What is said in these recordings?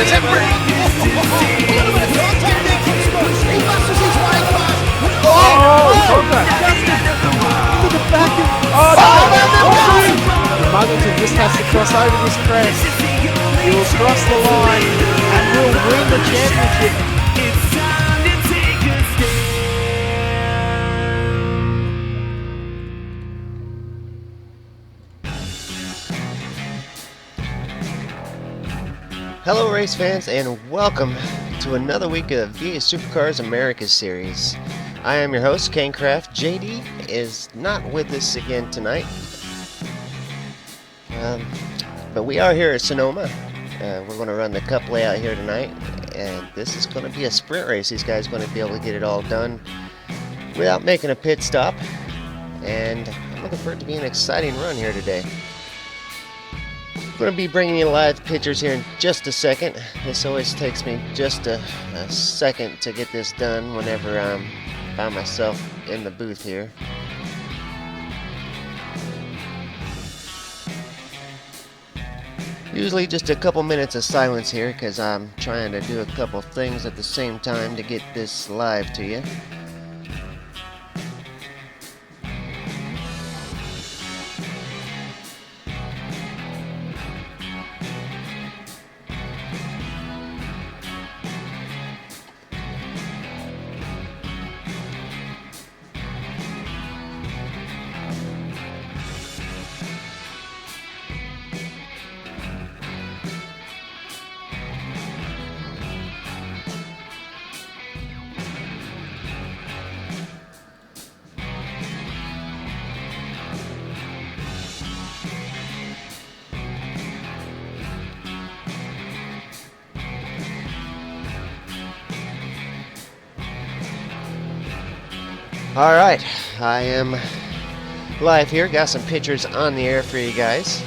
has him. A little bit of contact there from Smush. He muscles his way past. Contact. To the back of Muggleton just has to cross over this crest. He will cross the line and will win the championship. Hello race fans and welcome to another week of V8 Supercars America Series. I am your host, Canecraft. JD is not with us again tonight. But we are here at Sonoma. We're going to run the Cup layout here tonight. And this is going to be a sprint race. These guys are going to be able to get it all done without making a pit stop. And I'm looking for it to be an exciting run here today. I'm going to be bringing you live pictures here in just a second. This always takes me just a second to get this done whenever I'm by myself in the booth here. Usually just a couple minutes of silence here because I'm trying to do a couple things at the same time to get this live to you. Alright, I am live here, got some pictures on the air for you guys.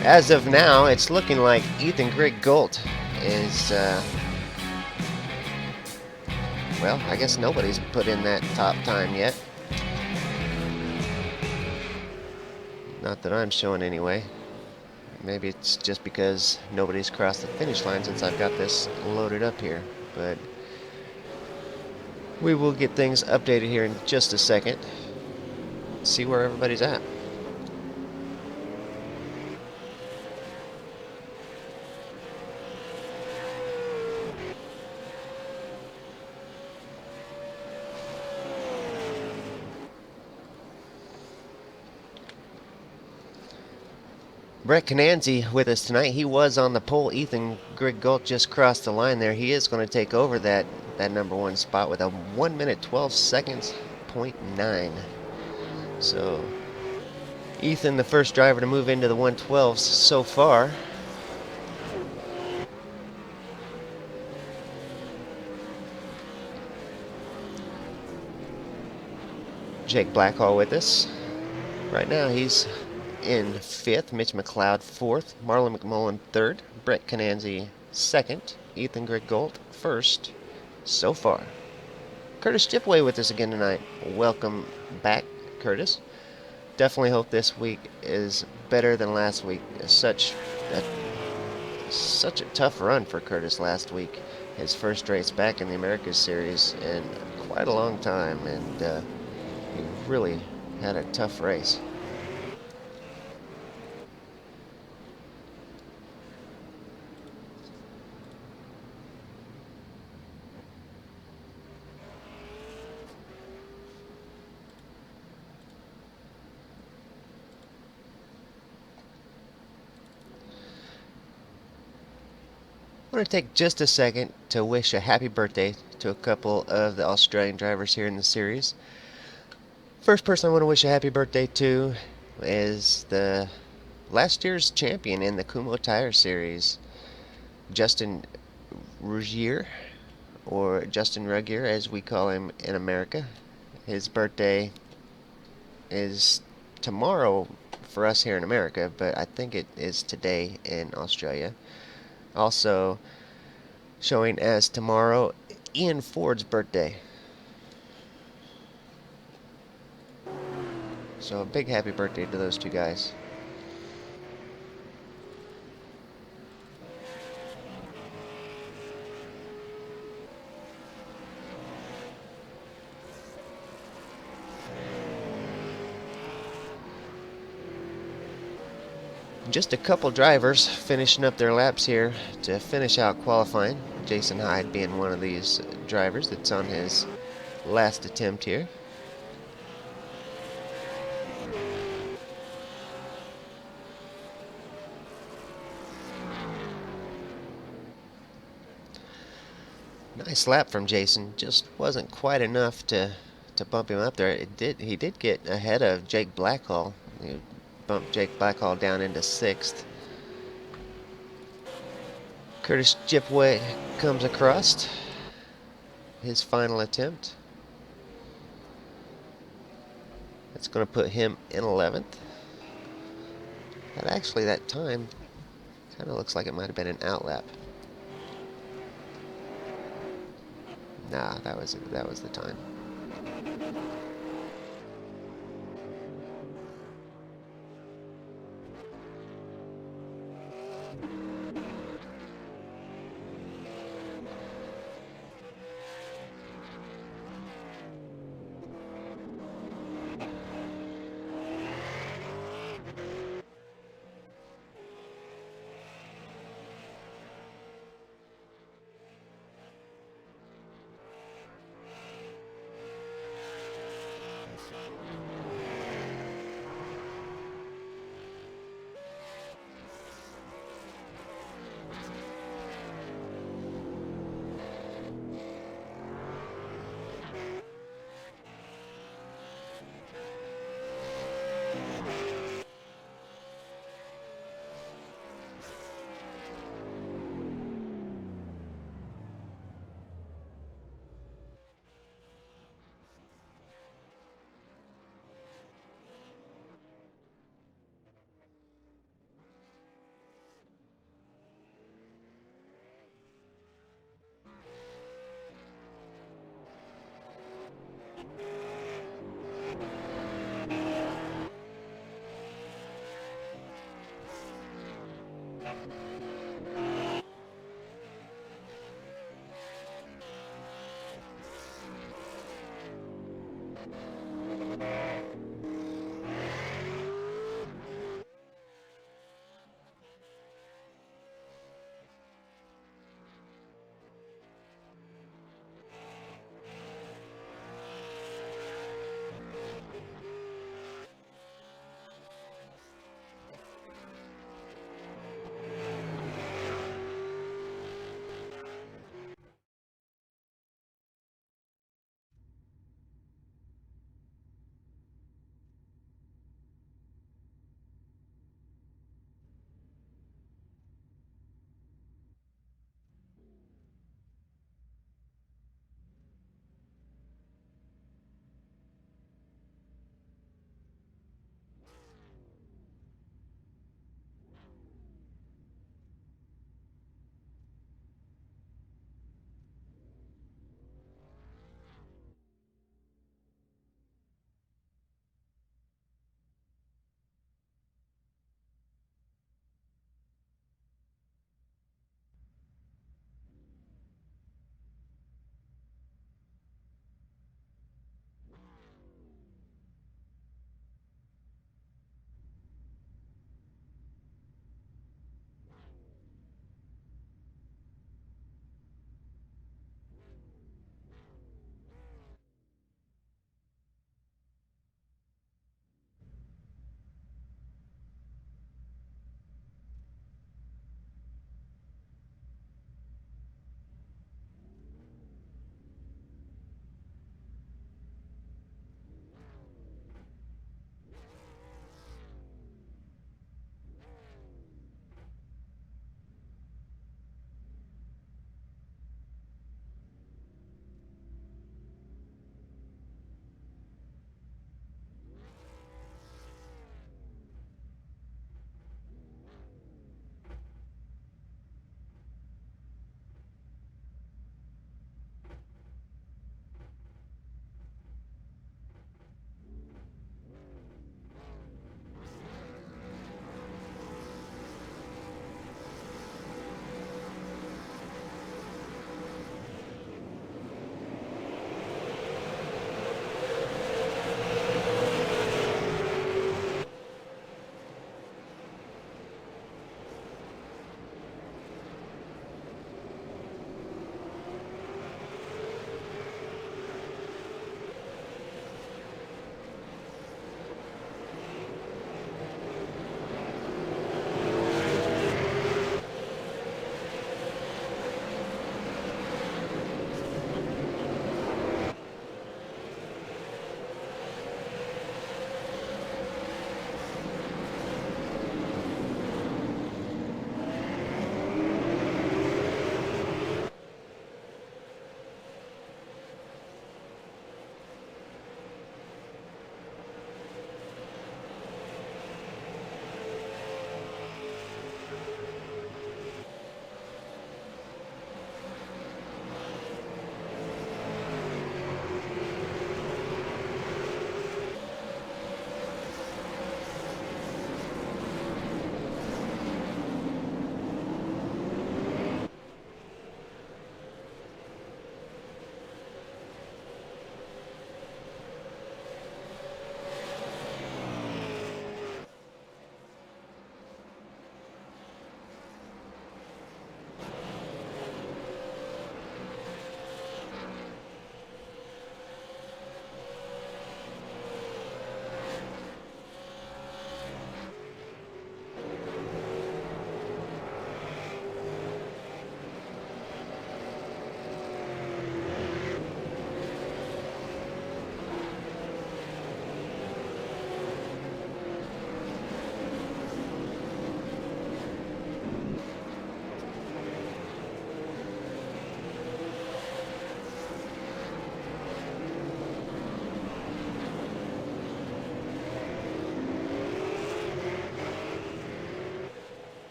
As of now, it's looking like Ethan Greg Golt is, well, I guess nobody's put in that top time yet. Not that I'm showing anyway. Maybe it's just because nobody's crossed the finish line since I've got this loaded up here, but we will get things updated here in just a second. See where everybody's at. Brett Cananzi with us tonight. He was on the pole. Ethan Greg Golt just crossed the line there. He is going to take over that number one spot with a 1 minute 12 seconds .9. So Ethan, the first driver to move into the 112s so far. Jake Blackhall with us. Right now he's in 5th, Mitch McLeod 4th, Marlon McMullen 3rd, Brett Cananzi 2nd, Ethan Greg Golt 1st so far. Curtis Chipway with us again tonight. Welcome back, Curtis. Definitely hope this week is better than last week. Such a tough run for Curtis last week. His first race back in the Americas Series in quite a long time, and he really had a tough race. I want to take just a second to wish a happy birthday to a couple of the Australian drivers here in the series. First person I want to wish a happy birthday to is the last year's champion in the Kumho Tire Series, Justin Ruggier, or Justin Ruggier as we call him in America. His birthday is tomorrow for us here in America, but I think it is today in Australia. Also showing as tomorrow, Ian Ford's birthday. So a big happy birthday to those two guys. Just a couple drivers finishing up their laps here to finish out qualifying. Jason Hyde being one of these drivers that's on his last attempt here. Nice lap from Jason. Just wasn't quite enough to bump him up there. He did get ahead of Jake Blackhall. He bumped Jake Blackhall down into 6th. Curtis Jipway comes across his final attempt. That's going to put him in 11th. That time kind of looks like it might have been an outlap. Nah, that was the time.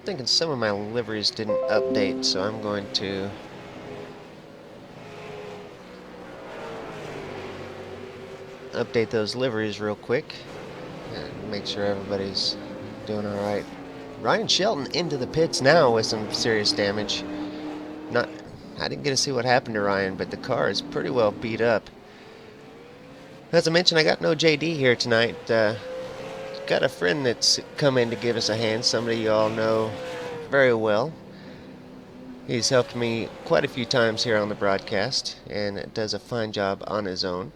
thinking some of my liveries didn't update, so I'm going to update those liveries real quick and make sure everybody's doing all right. Ryan Shelton into the pits now with some serious damage. I didn't get to see what happened to Ryan, but the car is pretty well beat up. As I mentioned, I got no JD here tonight. Got a friend that's come in to give us a hand, somebody you all know very well. He's helped me quite a few times here on the broadcast and does a fine job on his own.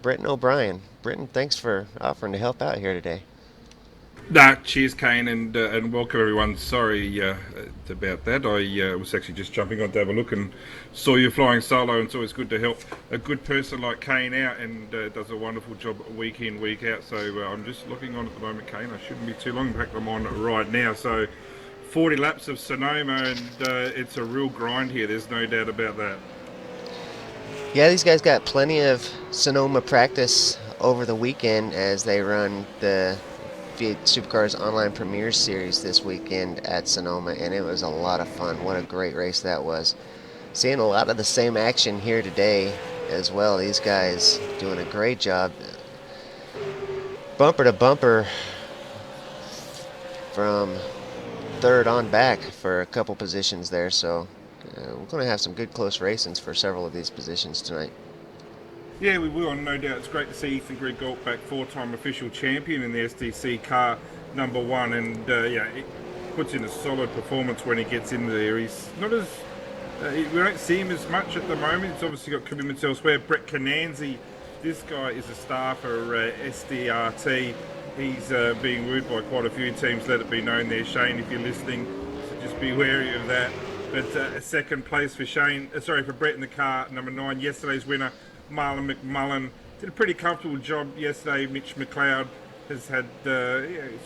Brenton O'Brien. Brenton, thanks for offering to help out here today. Nah, cheers, Kane, and welcome everyone. Sorry about that. I was actually just jumping on to have a look and saw you flying solo, and it's always good to help a good person like Kane out, and does a wonderful job week in, week out. So I'm just looking on at the moment, Kane. I shouldn't be too long. In fact, I'm on right now. So 40 laps of Sonoma, and it's a real grind here. There's no doubt about that. Yeah, these guys got plenty of Sonoma practice over the weekend as they run the V8 Supercars Online Premier Series this weekend at Sonoma, and it was a lot of fun. What a great race that was. Seeing a lot of the same action here today as well. These guys doing a great job. Bumper to bumper from third on back for a couple positions there, so we're going to have some good close racings for several of these positions tonight. Yeah, we will, and no doubt it's great to see Ethan Greg-Gault back, four-time official champion in the SDC car number one, and it puts in a solid performance when he gets in there. He's not as we don't see him as much at the moment. He's obviously got commitments elsewhere. Brett Cananzi, this guy is a star for SDRT. He's being wooed by quite a few teams. Let it be known there, Shane, if you're listening. So just be wary of that. But a second place for for Brett in the car number 9. Yesterday's winner, Marlon McMullen, did a pretty comfortable job yesterday. Mitch McLeod has had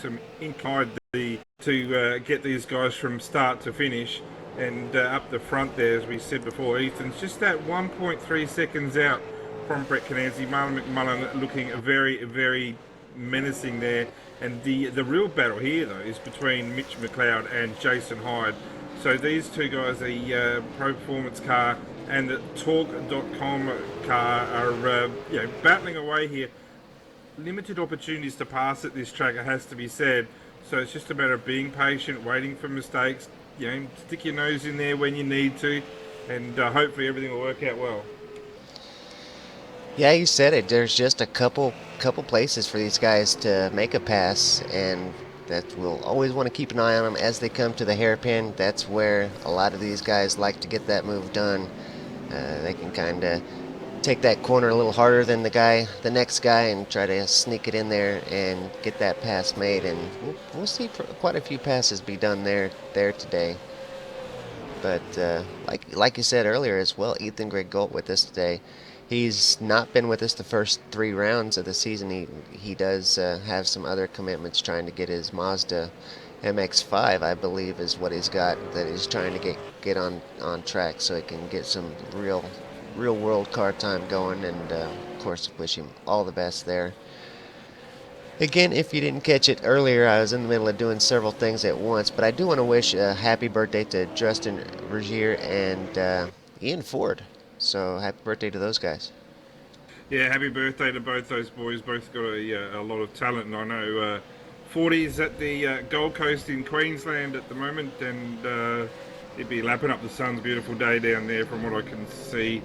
some inclined to get these guys from start to finish, and up the front there, as we said before, Ethan's just that 1.3 seconds out from Brett Cananzi. Marlon McMullen looking very, very menacing there, and the real battle here though is between Mitch McLeod and Jason Hyde. So these two guys, the Pro Performance car and the Talk.com car, are battling away here. Limited opportunities to pass at this track, it has to be said. So it's just a matter of being patient, waiting for mistakes. Stick your nose in there when you need to, and hopefully everything will work out well. Yeah, you said it. There's just a couple places for these guys to make a pass, and that we'll always want to keep an eye on them as they come to the hairpin. That's where a lot of these guys like to get that move done. They can kind of take that corner a little harder than the next guy, and try to sneak it in there and get that pass made. And we'll see quite a few passes be done there today. But like you said earlier as well, Ethan Greg-Gault with us today. He's not been with us the first 3 rounds of the season. He does have some other commitments, trying to get his Mazda MX-5, I believe, is what he's got, that he's trying to get on track so he can get some real world car time going. And of course, wish him all the best there. Again, if you didn't catch it earlier, I was in the middle of doing several things at once, but I do want to wish a happy birthday to Justin Regier and Ian Ford. So happy birthday to those guys. Yeah, happy birthday to both those boys. Both got a lot of talent, and I know 40's at the Gold Coast in Queensland at the moment, and he'd be lapping up the sun's beautiful day down there from what I can see.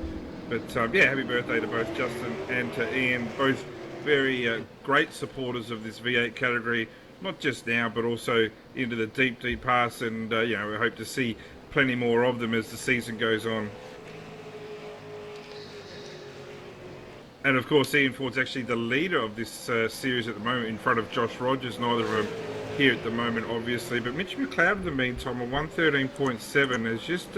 But happy birthday to both Justin and to Ian, both very great supporters of this V8 category, not just now but also into the deep past, and we hope to see plenty more of them as the season goes on. And of course, Ian Ford's actually the leader of this series at the moment, in front of Josh Rogers. Neither of them here at the moment, obviously. But Mitch McLeod, in the meantime, a 113.7 has just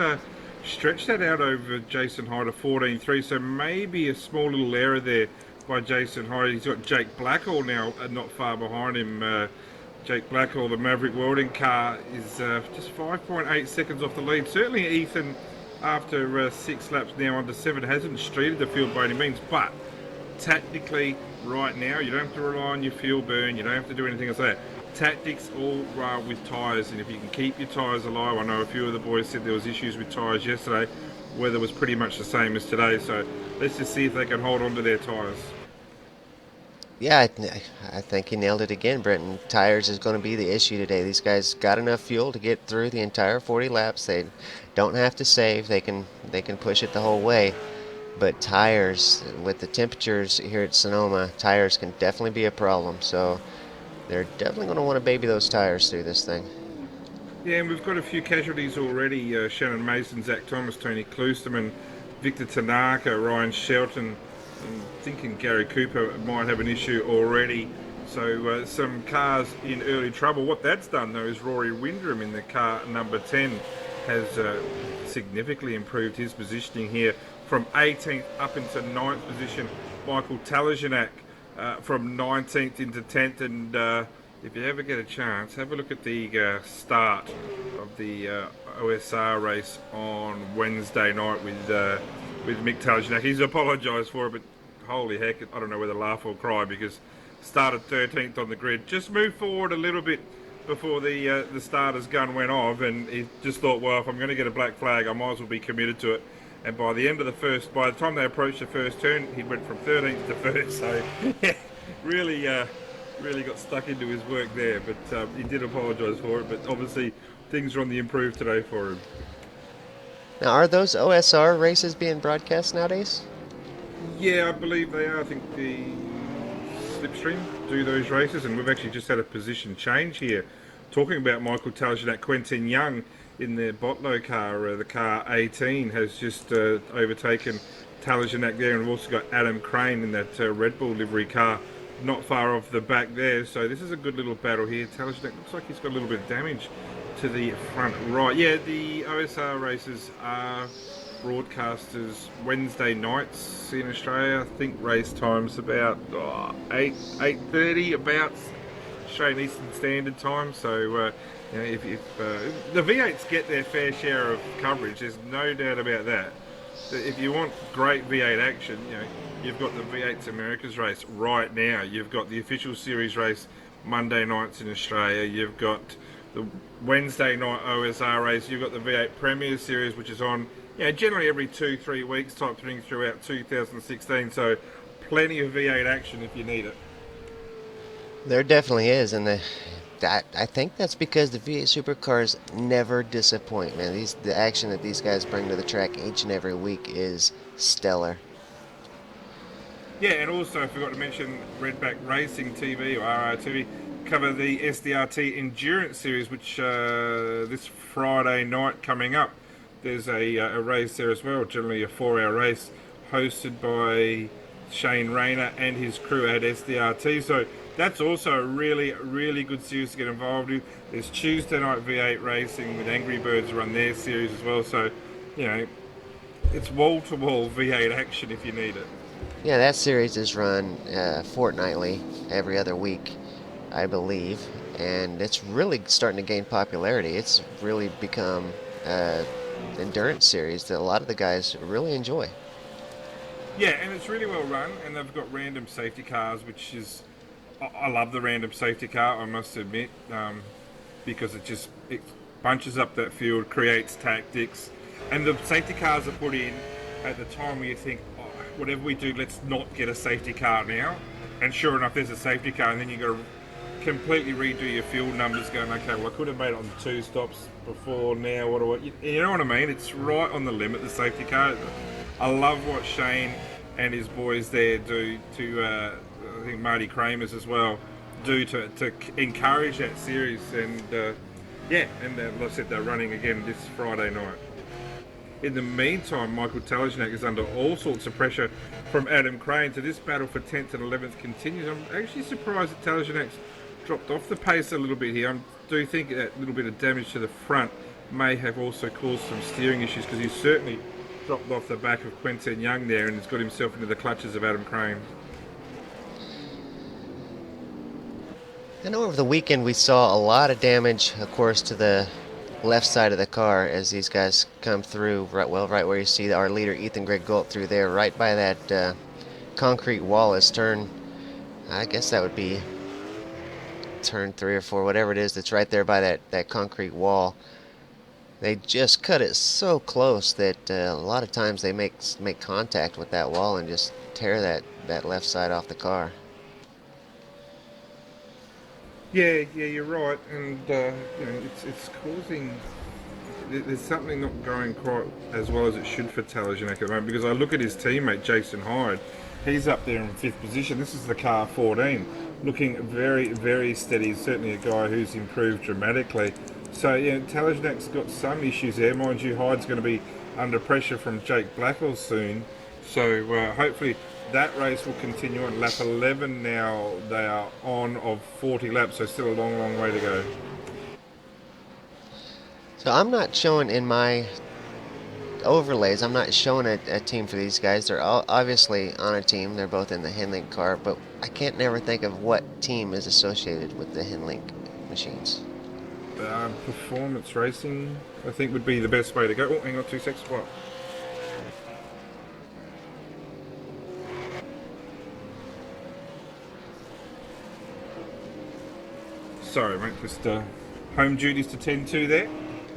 stretched that out over Jason Hyde, a 14.3. So maybe a small little error there by Jason Hyde. He's got Jake Blackall now not far behind him. Jake Blackall, the Maverick Welding car, is just 5.8 seconds off the lead. Certainly Ethan, after 6 laps now under 7, hasn't streeted the field by any means, but tactically right now, you don't have to rely on your fuel burn, you don't have to do anything else like that. tactics all with tyres, and if you can keep your tyres alive, I know a few of the boys said there was issues with tyres yesterday. Weather was pretty much the same as today, so let's just see if they can hold on to their tyres. Yeah, I think he nailed it again, Brenton. Tires is going to be the issue today. These guys got enough fuel to get through the entire 40 laps. They don't have to save. They can push it the whole way. But tires, with the temperatures here at Sonoma, tires can definitely be a problem. So they're definitely going to want to baby those tires through this thing. Yeah, and we've got a few casualties already. Shannon Mason, Zach Thomas, Tony Kloosterman, Victor Tanaka, Ryan Shelton. I'm thinking Gary Cooper might have an issue already. So some cars in early trouble. What that's done, though, is Rory Windrum in the car number 10 has significantly improved his positioning here from 18th up into 9th position. Michael Talajanak from 19th into 10th, and if you ever get a chance, have a look at the start of the OSR race on Wednesday night with Mick Talajanak. He's apologised for it, but holy heck, I don't know whether to laugh or cry, because started 13th on the grid. Just moved forward a little bit before the starter's gun went off, and he just thought, well, if I'm going to get a black flag, I might as well be committed to it. And by the time they approached the first turn, he went from 13th to 1st. So yeah, really got stuck into his work there. But he did apologise for it. But obviously things are on the improve today for him. Now, are those OSR races being broadcast nowadays? Yeah, I believe they are. I think the Slipstream do those races, and we've actually just had a position change here. Talking about Michael Talajanak, Quentin Young in the Botlow car, the car 18, has just overtaken Talajanak there, and we've also got Adam Crane in that Red Bull livery car not far off the back there. So this is a good little battle here. Talajanak looks like he's got a little bit of damage to the front right. Yeah, the OSR races are broadcasters Wednesday nights in Australia. I think race time's about 8:30, about Australian Eastern Standard Time. So if the V8s get their fair share of coverage, there's no doubt about that. If you want great V8 action, you've got the V8's Americas race right now. You've got the official series race Monday nights in Australia. You've got the Wednesday night OSR race. You've got the V8 Premier Series, which is on generally every 2-3 weeks type thing throughout 2016. So plenty of V8 action if you need it. There definitely is, and I think that's because the V8 Supercars never disappoint, man. The action that these guys bring to the track each and every week is stellar. Yeah, and also I forgot to mention Redback Racing TV, or RRTV, cover the SDRT Endurance Series, which this Friday night coming up. There's a race there as well, generally a 4-hour race, hosted by Shane Rayner and his crew at SDRT. So that's also a really good series to get involved with. There's Tuesday night V8 racing with Angry Birds run their series as well. So, it's wall-to-wall V8 action if you need it. Yeah, that series is run fortnightly, every other week, I believe. And it's really starting to gain popularity. It's really become an endurance series that a lot of the guys really enjoy. Yeah, and it's really well run, and they've got random safety cars, which is... I love the random safety car, I must admit, because it bunches up that field, creates tactics, and the safety cars are put in at the time where you think, whatever we do, let's not get a safety car now. And sure enough, there's a safety car, and then you've got to completely redo your fuel numbers, going, okay, well, I could have made it on 2 stops before, now what do I... You know what I mean? It's right on the limit, the safety car. I love what Shane and his boys there do to, I think Marty Kramer's as well, do to encourage that series. And like I said, they're running again this Friday night. In the meantime, Michael Talajanak is under all sorts of pressure from Adam Crane, so this battle for 10th and 11th continues. I'm actually surprised that Talajanak's dropped off the pace a little bit here. I do think that little bit of damage to the front may have also caused some steering issues, because he's certainly dropped off the back of Quentin Young there and has got himself into the clutches of Adam Crane. I know over the weekend we saw a lot of damage, of course, to the left side of the car as these guys come through, right where you see our leader Ethan Greg Galt through there, right by that concrete wall is turn. I guess that would be turn 3 or 4, whatever it is that's right there by that concrete wall. They just cut it so close that a lot of times they make contact with that wall and just tear that left side off the car. Yeah, you're right, and it's causing. There's something not going quite as well as it should for Telegenek at the moment, because I look at his teammate Jason Hyde. He's up there in 5th position. This is the car 14, looking very, very steady. He's certainly a guy who's improved dramatically. So Telegenek's got some issues there. Mind you, Hyde's going to be under pressure from Jake Blackwell soon. So hopefully that race will continue on lap 11 now. They are on of 40 laps, so still a long, long way to go. So I'm not showing in my overlays, I'm not showing a team for these guys. They're all obviously on a team. They're both in the Hinlink car, but I can't never think of what team is associated with the Hinlink machines. Performance racing, I think, would be the best way to go. Oh, hang on 2 seconds. What? Sorry, mate. Just home duties to tend to there.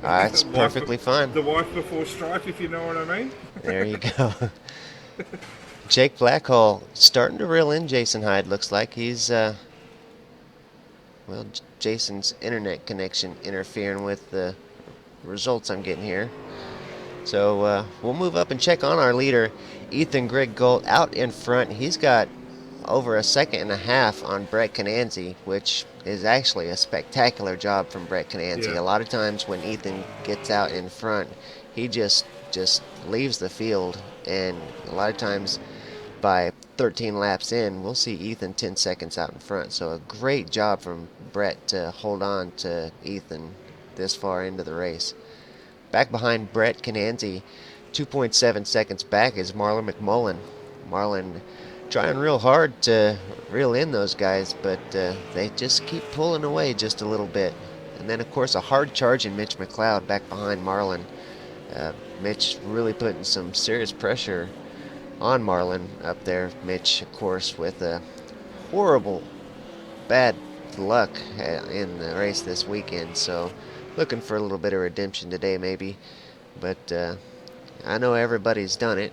That's perfectly fine. The wife before strife, if you know what I mean. There you go. Jake Blackhall starting to reel in Jason Hyde. Looks like he's, well, Jason's internet connection interfering with the results I'm getting here. So we'll move up and check on our leader, Ethan Greg Gold, out in front. He's got over a second and a half on Brett Cananzi, which is actually a spectacular job from Brett Cananzi. Yeah. A lot of times when Ethan gets out in front, he just leaves the field, and a lot of times by 13 laps in, we'll see Ethan 10 seconds out in front. So a great job from Brett to hold on to Ethan this far into the race. Back behind Brett Cananzi, 2.7 seconds back, is Marlon McMullen. Marlon trying real hard to reel in those guys, but they just keep pulling away just a little bit. And then, of course, a hard charging Mitch McLeod back behind Marlon. Mitch really putting some serious pressure on Marlon up there. Mitch, of course, with a horrible bad luck in the race this weekend, so looking for a little bit of redemption today maybe. But I know everybody's done it.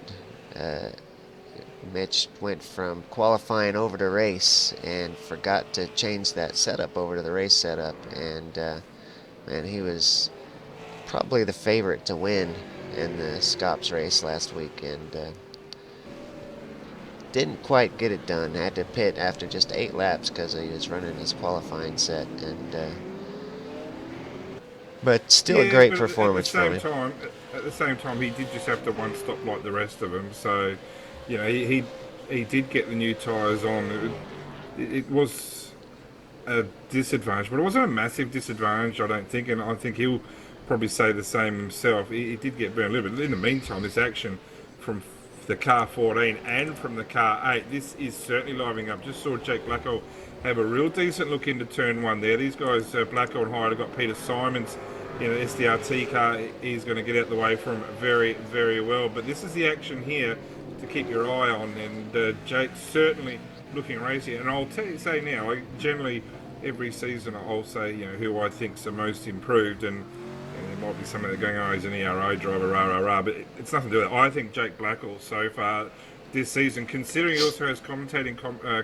Mitch went from qualifying over to race and forgot to change that setup over to the race setup, and man, he was probably the favorite to win in the Scops race last week, and didn't quite get it done. Had to pit after just 8 laps because he was running his qualifying set, and but still a great performance from him. At the same time, he did just have to one stop like the rest of them. So, he did get the new tyres on. It was a disadvantage, but it wasn't a massive disadvantage, I don't think. And I think he'll probably say the same himself. He did get burned a little bit. In the meantime, this action from the car 14 and from the car 8, this is certainly livening up. Just saw Jake Blackwell have a real decent look into turn 1 there. These guys, Blackwell and Hyde, have got Peter Simons in an SDRT car. He's going to get out the way from very, very well. But this is the action here to keep your eye on, and Jake certainly looking racy. And I'll say now, generally every season I'll say who I think's the most improved, and there might be some of that going, oh, he's an ERO driver, but it's nothing to do with it. I think Jake Blackwell so far this season, considering he also has commentating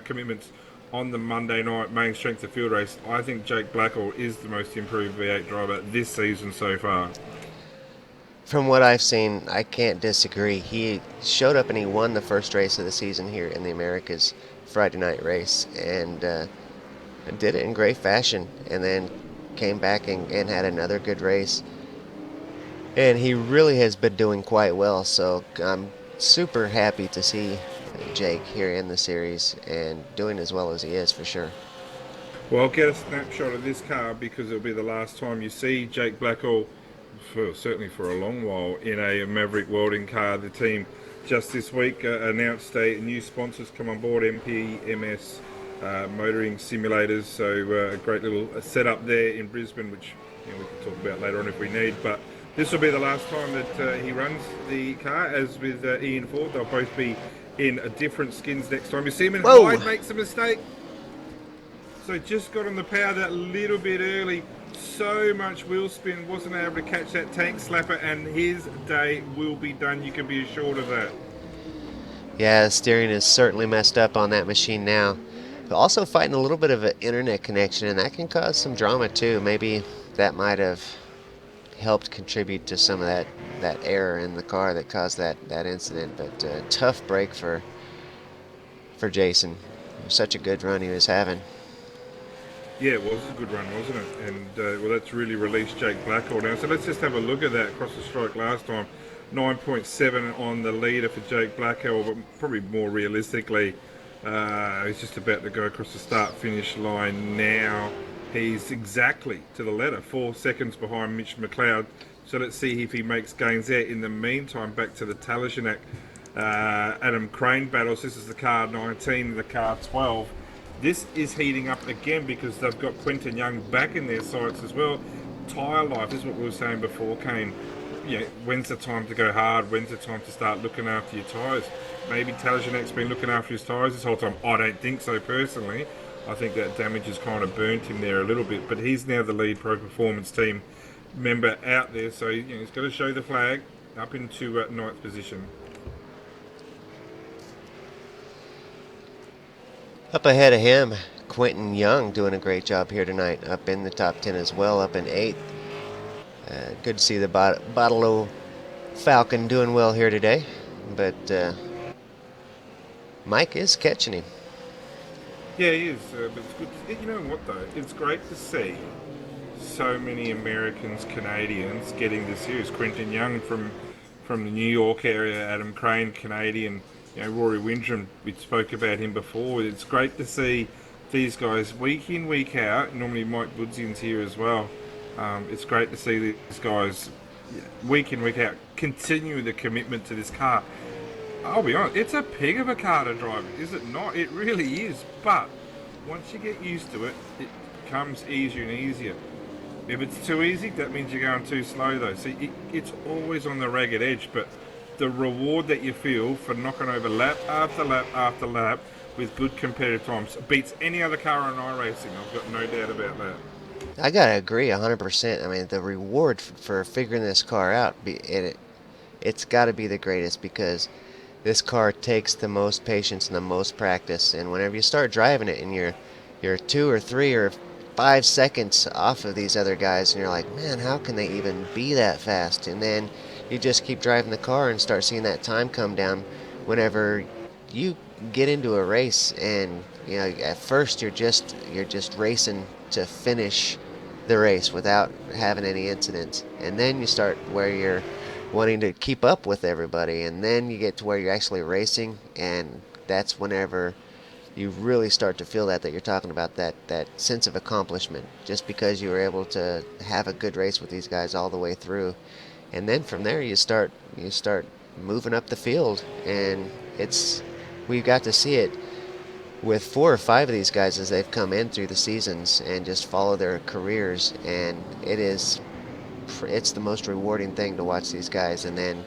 commitments on the Monday night main strength of field race, I think Jake Blackwell is the most improved V8 driver this season so far. From what I've seen, I can't disagree. He showed up and he won the first race of the season here in the Americas Friday night race, and did it in great fashion, and then came back and had another good race. And he really has been doing quite well, so I'm super happy to see Jake here in the series and doing as well as he is, for sure. Well, I'll get a snapshot of this car because it'll be the last time you see Jake Blackwell, certainly for a long while, in a Maverick welding car. The team just this week announced a new sponsors come on board, MPMS Motoring Simulators, so a great little setup there in Brisbane, which we can talk about later on if we need, but this will be the last time that he runs the car. As with Ian Ford, they'll both be in different skins next time. You see him, and Hyde makes a mistake. So just got on the power that little bit early. So much wheel spin, wasn't able to catch that tank slapper, and his day will be done. You can be assured of that. Yeah, the steering is certainly messed up on that machine now. But also fighting a little bit of an internet connection, and that can cause some drama too. Maybe that might have helped contribute to some of that error in the car that caused that incident. But tough break for Jason. It was such a good run he was having. Yeah, it was a good run, wasn't it? And well, that's really released Jake Blackwell now. So let's just have a look at that across the stroke last time. 9.7 on the leader for Jake Blackwell, but probably more realistically, he's just about to go across the start-finish line now. He's exactly to the letter, 4 seconds behind Mitch McLeod. So let's see if he makes gains there. In the meantime, back to the Talishanak Adam Crane battles. This is the car 19 and the car 12. This is heating up again because they've got Quentin Young back in their sights as well. Tyre life, this is what we were saying before, Kane. You know, when's the time to go hard? When's the time to start looking after your tyres? Maybe Talishanak's been looking after his tyres this whole time. I don't think so personally. I think that damage has kind of burnt him there a little bit. But he's now the lead Pro Performance team member out there. So he's got to show the flag up into 9th position. Up ahead of him, Quentin Young doing a great job here tonight. Up in the top 10 as well, up in 8th. Good to see the Bottle Falcon doing well here today. But Mike is catching him. Yeah, he is. But it's good. You know what, though? It's great to see so many Americans, Canadians getting this series. Quentin Young from the New York area, Adam Crane, Canadian. You know, Rory Windrum, we spoke about him before. It's great to see these guys week in, week out. Normally Mike Woodsian's here as well. It's great to see these guys week in, week out continue the commitment to this car. I'll be honest, it's a pig of a car to drive, is it not? It really is. But once you get used to it, it becomes easier and easier. If it's too easy, that means you're going too slow though. See, it's always on the ragged edge, but the reward that you feel for knocking over lap after lap after lap with good competitive times beats any other car in iRacing. I've got no doubt about that. I gotta agree 100%. I mean, the reward for figuring this car out, it's got to be the greatest because this car takes the most patience and the most practice. And whenever you start driving it and you're 2 or 3 or 5 seconds off of these other guys, and you're like, man, how can they even be that fast? And then you just keep driving the car and start seeing that time come down whenever you get into a race. And you know, at first you're just racing to finish the race without having any incidents, and then you start where you're wanting to keep up with everybody, and then you get to where you're actually racing, and that's whenever you really start to feel that you're talking about that sense of accomplishment, just because you were able to have a good race with these guys all the way through. And then from there you start moving up the field, and we've got to see it with 4 or 5 of these guys as they've come in through the seasons and just follow their careers, and it's the most rewarding thing to watch these guys. And then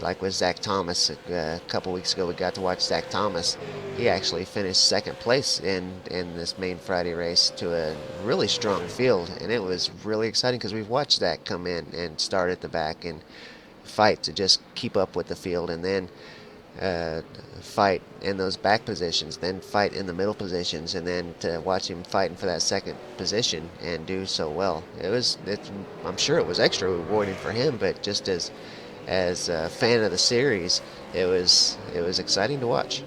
like with Zach Thomas, a couple weeks ago we got to watch Zach Thomas. He actually finished 2nd place in this main Friday race to a really strong field, and it was really exciting because we've watched Zach come in and start at the back and fight to just keep up with the field, and then fight in those back positions, then fight in the middle positions, and then to watch him fighting for that 2nd position and do so well. I'm sure it was extra rewarding for him, but just as a fan of the series, it was exciting to watch.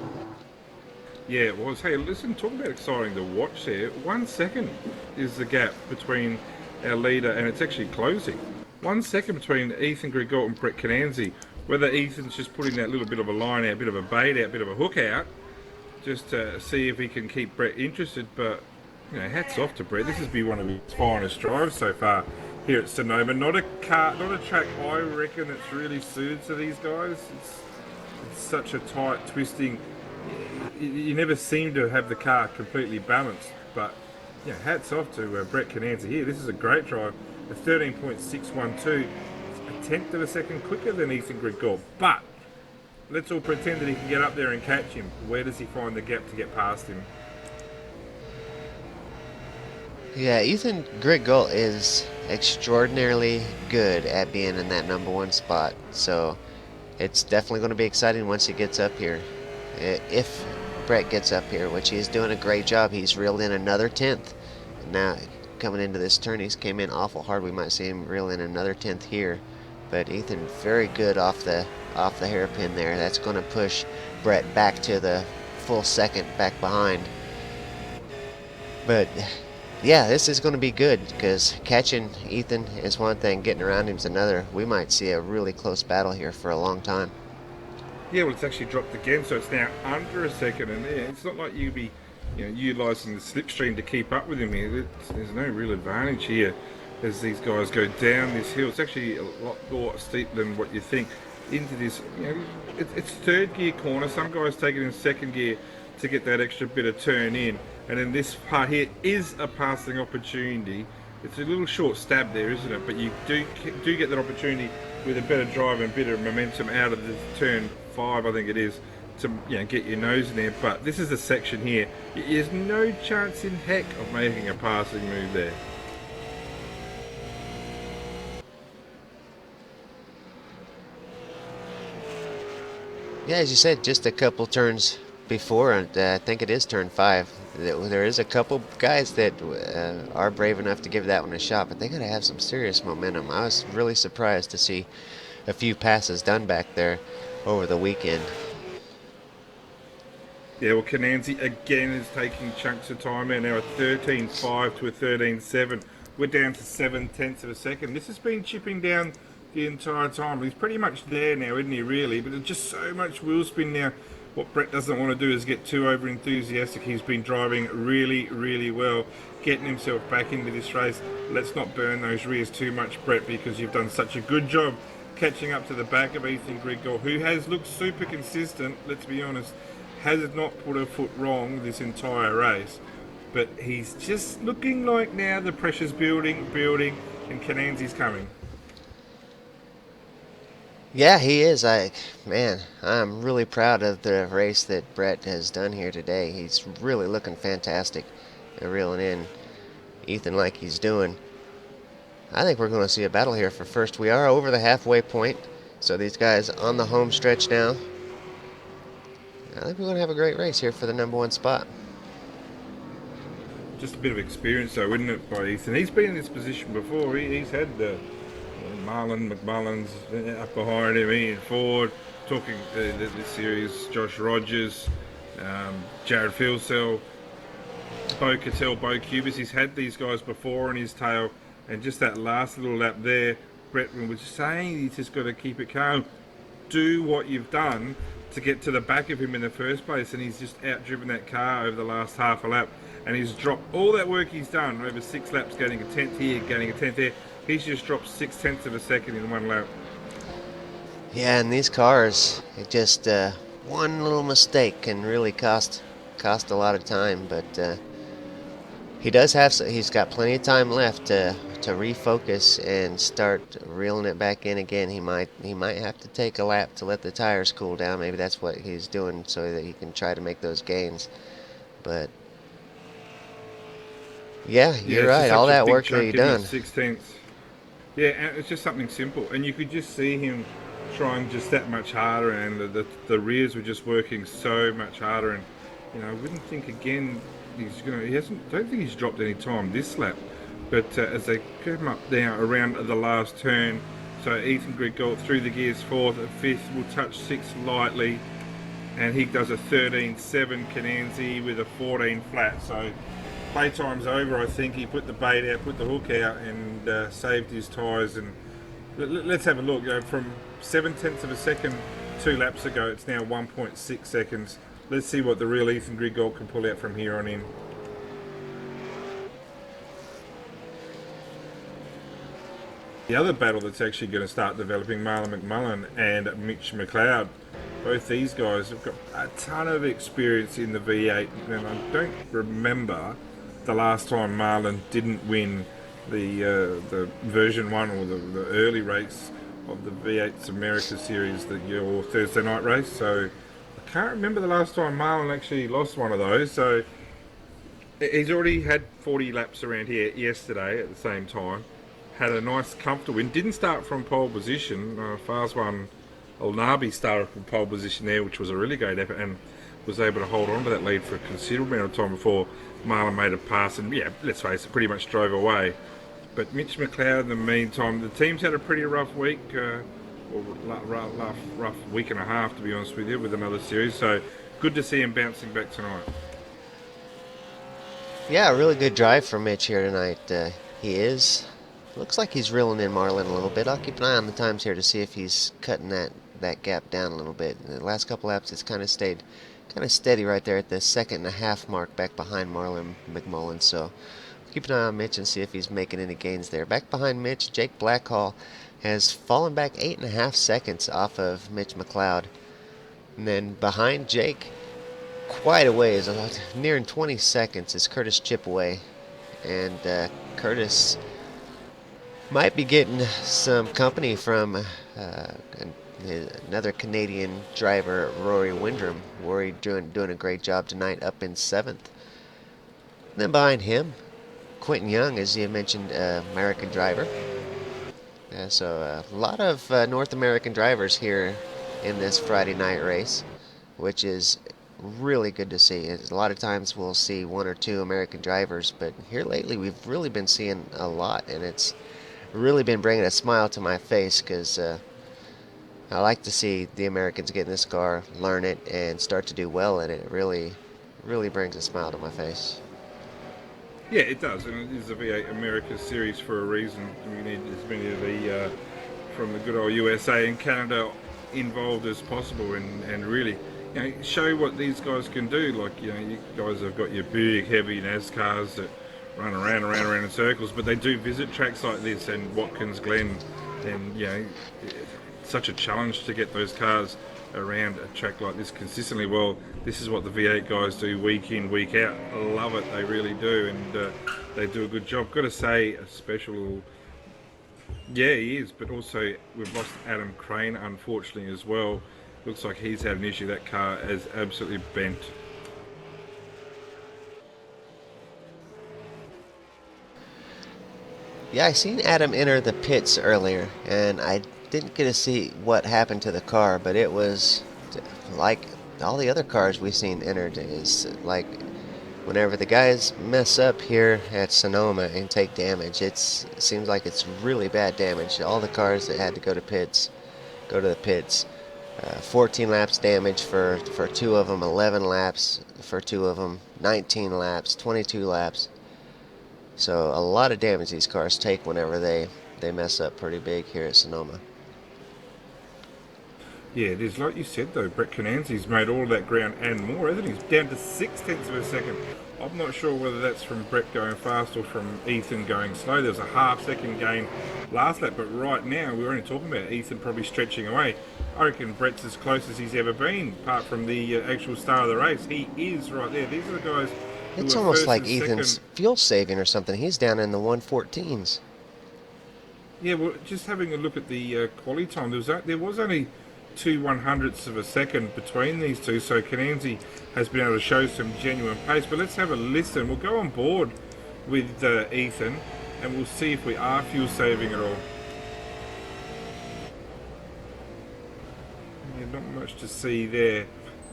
Yeah, it was. Hey, listen, talk about exciting to watch there. 1 second is the gap between our leader, and it's actually closing. 1 second between Ethan Grigalt and Brett Cananzi. Whether Ethan's just putting that little bit of a line out, bit of a bait out, bit of a hook out, just to see if he can keep Brett interested. But, you know, hats off to Brett. This has been one of his finest drives so far here at Sonoma. Not a track I reckon that's really suited to these guys. It's such a tight, twisting. You never seem to have the car completely balanced. But, yeah, hats off to Brett Cananzi here. This is a great drive. A 13.612. 1/10 of a second quicker than Ethan Grigalt, but let's all pretend that he can get up there and catch him. Where does he find the gap to get past him? Yeah, Ethan Griggle is extraordinarily good at being in that number one spot. So it's definitely going to be exciting once he gets up here. If Brett gets up here, which he's doing a great job. He's reeled in another 10th. Now, coming into this turn, he's came in awful hard. We might see him reel in another 10th here. But Ethan, very good off the hairpin there. That's going to push Brett back to the full second back behind. But yeah, this is going to be good because catching Ethan is one thing, getting around him is another. We might see a really close battle here for a long time. Yeah, well, it's actually dropped again, so it's now under a second, and yeah, it's not like you'd be, utilising the slipstream to keep up with him here. There's no real advantage here as these guys go down this hill. It's actually a lot more steep than what you think into this. It's third gear corner. Some guys take it in second gear to get that extra bit of turn in, and then this part here is a passing opportunity. It's a little short stab there, isn't it? But you do get that opportunity with a better drive and a bit of momentum out of the turn 5, I think it is, to get your nose in there. But this is a section here. There's no chance in heck of making a passing move there. Yeah, as you said, just a couple turns before, and I think it is turn 5. There is a couple guys that are brave enough to give that one a shot, but they got to have some serious momentum. I was really surprised to see a few passes done back there over the weekend. Yeah, well, Cananzi again is taking chunks of time there. Now a 13.5 to a 13.7. We're down to 7/10 of a second. This has been chipping down the entire time. He's pretty much there now, isn't he, really? But there's just so much wheel spin now. What Brett doesn't want to do is get too over enthusiastic. He's been driving really, really well, getting himself back into this race. Let's not burn those rears too much, Brett, because you've done such a good job catching up to the back of Ethan Griggle, who has looked super consistent, let's be honest, has not put a foot wrong this entire race. But he's just looking like now the pressure's building, and Cananzi's coming. Yeah, he is. I'm really proud of the race that Brett has done here today. He's really looking fantastic and reeling in Ethan like he's doing. I think we're going to see a battle here for first. We are over the halfway point, so these guys on the home stretch now. I think we're going to have a great race here for the number one spot. Just a bit of experience, though, isn't it, by Ethan? He's been in this position before. He's had the McMullen's up behind him, Ian Ford, talking this series, Josh Rogers, Jared Fieldcell, Bo Cattell, Bo Cubis. He's had these guys before on his tail, and just that last little lap there, Brett was just saying he's just got to keep it calm, do what you've done to get to the back of him in the first place, and he's just outdriven that car over the last half a lap, and he's dropped all that work he's done over 6 laps, getting a 10th here, getting a 10th there. He's just dropped 6/10 of a second in 1 lap. Yeah, and these cars, it just one little mistake can really cost a lot of time. But he's got plenty of time left to refocus and start reeling it back in again. He might have to take a lap to let the tires cool down. Maybe that's what he's doing so that he can try to make those gains. But yeah, you're right. All that work that he's done. 16th. Yeah, and it's just something simple, and you could just see him trying just that much harder, and the rears were just working so much harder. And I wouldn't think again he's gonna. Don't think he's dropped any time this lap. But as they come up now around the last turn, so Ethan Griggle through the gears 4th, 5th will touch 6th lightly, and he does a 13.7. Cananzi with a 14 flat. So playtime's over. I think he put the bait out, put the hook out, and saved his tyres. And let's have a look. From 7/10 of a second 2 laps ago, it's now 1.6 seconds. Let's see what the real Ethan Griggle can pull out from here on in. The other battle that's actually going to start developing, Marlon McMullen and Mitch McLeod. Both these guys have got a ton of experience in the V8, and I don't remember the last time Marlon didn't win the version 1 or the early race of the V8's America series, your Thursday night race. So I can't remember the last time Marlon actually lost one of those. So He's already had 40 laps around here yesterday at the same time. Had a nice, comfortable win. Didn't start from pole position. Fars one, Nabi started from pole position there, which was a really great effort, and was able to hold on to that lead for a considerable amount of time before Marlon made a pass. And yeah, let's face it, pretty much drove away. But Mitch McLeod, in the meantime, the team's had a pretty rough week, or rough week and a half, to be honest with you, with another series. So good to see him bouncing back tonight. Yeah, a really good drive from Mitch here tonight. He is. Looks like he's reeling in Marlon a little bit. I'll keep an eye on the times here to see if he's cutting that gap down a little bit. In the last couple laps, it's kind of stayed kind of steady right there at the 2.5 mark back behind Marlon McMullen. So keep an eye on Mitch and see if he's making any gains there. Back behind Mitch, Jake Blackhall has fallen back 8.5 seconds off of Mitch McLeod. And then behind Jake, quite a ways, nearing 20 seconds, is Curtis Chipaway. And Curtis might be getting some company from another Canadian driver, Rory Windrum. Rory doing a great job tonight, up in 7th. And then behind him, Quentin Young, as you mentioned, American driver. So a lot of North American drivers here in this Friday night race, which is really good to see. A lot of times we'll see 1 or 2 American drivers, but here lately we've really been seeing a lot, and it's really been bringing a smile to my face, because I like to see the Americans get in this car, learn it, and start to do well in it. It really brings a smile to my face. Yeah, it does, and it is the V8 America series for a reason. We need as many of the from the good old USA and Canada involved as possible, and really, show what these guys can do. Like, you guys have got your big, heavy NASCARs that run around in circles, but they do visit tracks like this and Watkins Glen, and it's such a challenge to get those cars around a track like this consistently. Well, this is what the V8 guys do week in, week out. I love it, they really do, and they do a good job. Got to say, a special, yeah, he is, but also we've lost Adam Crane, unfortunately, as well. Looks like he's had an issue. That car is absolutely bent. Yeah, I seen Adam enter the pits earlier, and I didn't get to see what happened to the car, but it was like all the other cars we've seen entered. Is like whenever the guys mess up here at Sonoma and take damage, it seems like it's really bad damage. All the cars that had to go to the pits. 14 laps damage for 2 of them, 11 laps for 2 of them, 19 laps, 22 laps. So a lot of damage these cars take whenever they mess up pretty big here at Sonoma. Yeah, it is like you said though. Brett Cananzi's made all that ground and more, hasn't he? He's down to 0.6 of a second. I'm not sure whether that's from Brett going fast or from Ethan going slow. There was a half-second gain last lap, but right now we're only talking about Ethan probably stretching away. I reckon Brett's as close as he's ever been, apart from the actual start of the race. He is right there. These are the guys. It's almost like Ethan's fuel saving or something. He's down in the 114s. Yeah, well, just having a look at the quality time, there was only 2/100ths of a second between these two, so Cananzi has been able to show some genuine pace. But let's have a listen. We'll go on board with Ethan, and we'll see if we are fuel saving at all. Yeah, not much to see there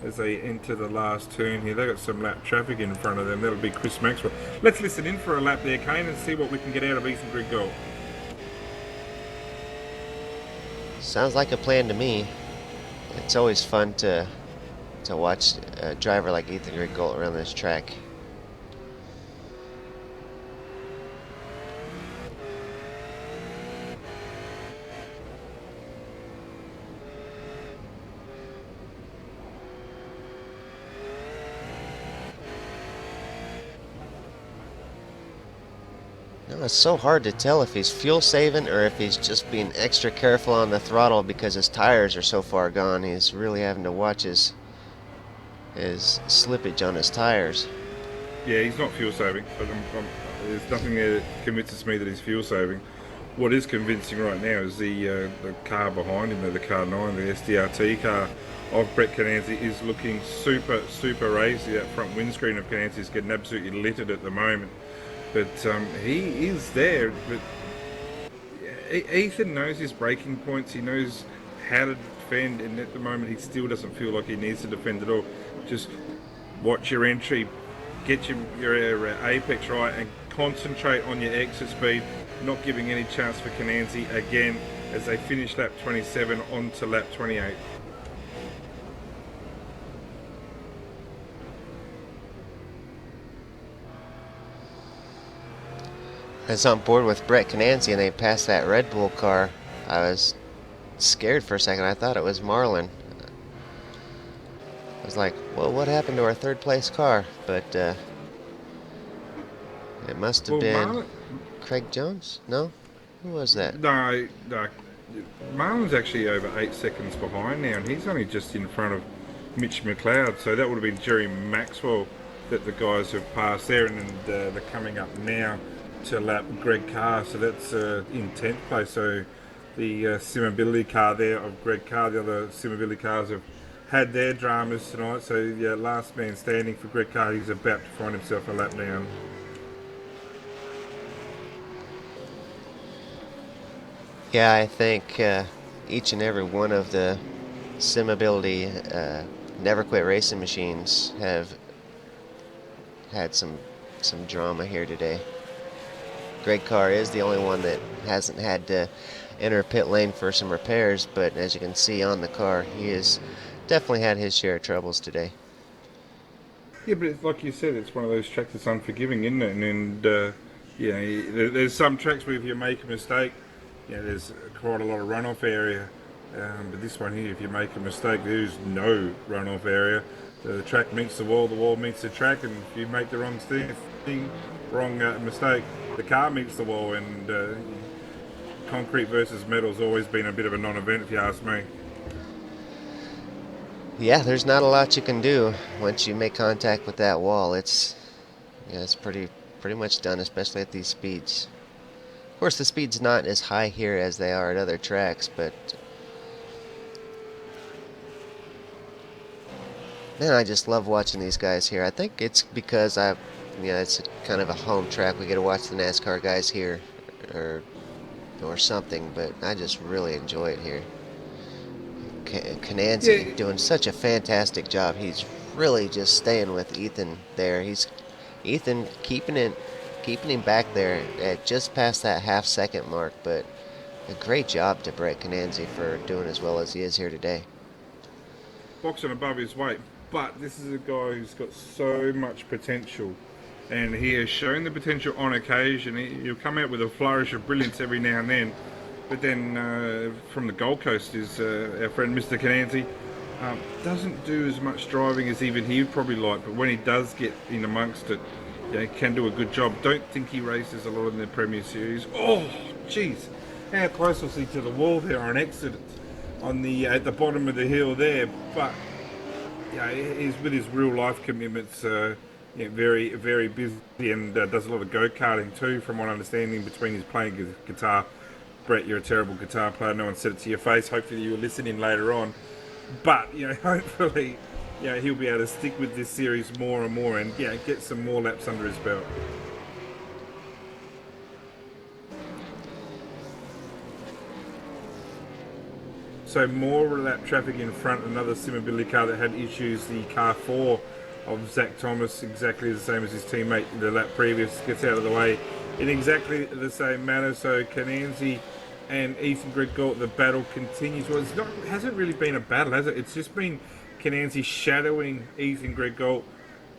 as they enter the last turn here. They've got some lap traffic in front of them. That'll be Chris Maxwell. Let's listen in for a lap there, Kane, and see what we can get out of Ethan Grigol. Sounds like a plan to me. It's always fun to watch a driver like Ethan Grigol around this track. No, it's so hard to tell if he's fuel saving or if he's just being extra careful on the throttle because his tires are so far gone. He's really having to watch his slippage on his tires. Yeah, he's not fuel saving, but there's nothing there that convinces me that he's fuel saving. what is convincing right now is the car behind him, the car 9, the SDRT car of Brett Cananzi, is looking super, super racy. That front windscreen of Cananzi is getting absolutely littered at the moment. But he is there. But Ethan knows his breaking points. He knows how to defend, and at the moment he still doesn't feel like he needs to defend at all. Just watch your entry, get your apex right, and concentrate on your exit speed, not giving any chance for Cananzi again as they finish lap 27 on to lap 28. I was on board with Brett Cananzi and they passed that Red Bull car. I was scared for a second. I thought it was Marlin. I was like, well, what happened to our third place car? But it must have been Craig Jones? No? Who was that? No. Marlin's actually over 8 seconds behind now, and he's only just in front of Mitch McLeod. So that would have been Jerry Maxwell that the guys have passed there, and they're coming up now to lap Greg Carr, so that's in 10th place. So the Simability car there of Greg Carr, the other Simability cars have had their dramas tonight, so yeah, last man standing for Greg Carr. He's about to find himself a lap down. Yeah, I think each and every one of the Simability Never Quit Racing machines have had some drama here today. Greg Carr is the only one that hasn't had to enter pit lane for some repairs, but as you can see on the car, he has definitely had his share of troubles today. Yeah, but it's, like you said, it's one of those tracks that's unforgiving, isn't it? And you know, there's some tracks where if you make a mistake, you know, there's quite a lot of runoff area. But this one here, if you make a mistake, there's no runoff area. The track meets the wall meets the track, and if you make the wrong mistake, the car meets the wall. And concrete versus metal's always been a bit of a non-event, if you ask me. Yeah, there's not a lot you can do once you make contact with that wall. It's pretty much done, especially at these speeds. Of course, the speed's not as high here as they are at other tracks, but man, I just love watching these guys here. I think it's because it's kind of a home track. We get to watch the NASCAR guys here, or something. But I just really enjoy it here. Cananzi doing such a fantastic job. He's really just staying with Ethan there. Ethan keeping him back there at just past that half-second mark. But a great job to Brett Cananzi for doing as well as he is here today. Boxing above his weight. But this is a guy who's got so much potential, and he has shown the potential on occasion. He'll come out with a flourish of brilliance every now and then, but then from the Gold Coast is our friend Mr. Cananzi. Doesn't do as much driving as even he would probably like, but when he does get in amongst it, can do a good job. Don't think he races a lot in the Premier Series. Oh, jeez, how close was he to the wall there on exit on the at the bottom of the hill there, but. Yeah, he's with his real life commitments. Very, very busy, and does a lot of go-karting too, from what I'm understanding. Between his playing guitar, Brett, you're a terrible guitar player. No one said it to your face. Hopefully, you were listening later on. But hopefully, he'll be able to stick with this series more and more, and get some more laps under his belt. So more lap traffic in front, another Simability car that had issues. The car 4 of Zach Thomas, exactly the same as his teammate the lap previous, gets out of the way in exactly the same manner. So Cananzi and Ethan Greg Galt, the battle continues. Well, it hasn't really been a battle, has it? It's just been Cananzi shadowing Ethan Greg Galt,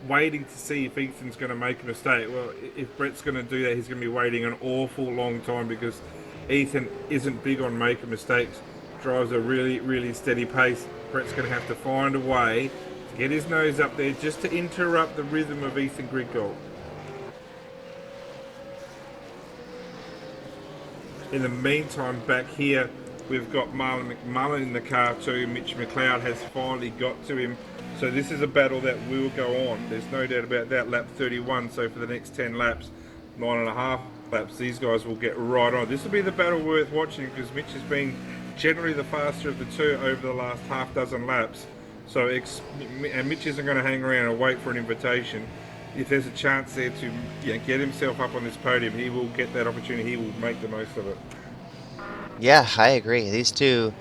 waiting to see if Ethan's going to make a mistake. Well, if Brett's going to do that, he's going to be waiting an awful long time, because Ethan isn't big on making mistakes. Drives a really, really steady pace. Brett's going to have to find a way to get his nose up there just to interrupt the rhythm of Ethan Greg Galt. In the meantime, back here, we've got Marlon McMullen in the car too. Mitch McLeod has finally got to him. So this is a battle that will go on. There's no doubt about that. Lap 31, so for the next 10 laps, 9.5 laps, these guys will get right on. This will be the battle worth watching because Mitch has been generally the faster of the two over the last half dozen laps. So, and Mitch isn't going to hang around and wait for an invitation. If there's a chance there to get himself up on this podium, he will get that opportunity. He will make the most of it. Yeah, I agree. These two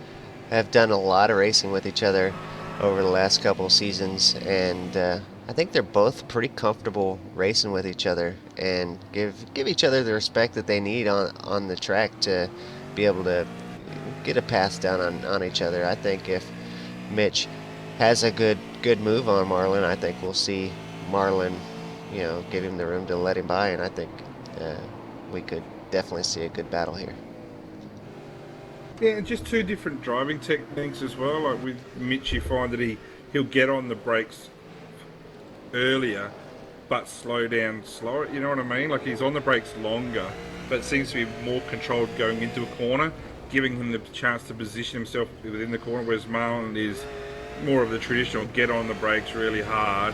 have done a lot of racing with each other over the last couple of seasons, and I think they're both pretty comfortable racing with each other and give each other the respect that they need on the track to be able to get a pass down on each other. I think if Mitch has a good move on Marlon, I think we'll see Marlon, give him the room to let him by, and I think we could definitely see a good battle here. Yeah, and just two different driving techniques as well. Like with Mitch, you find that he'll get on the brakes earlier, but slow down slower. You know what I mean? Like he's on the brakes longer, but seems to be more controlled going into a corner, giving him the chance to position himself within the corner. Whereas Marlon is more of the traditional get on the brakes really hard,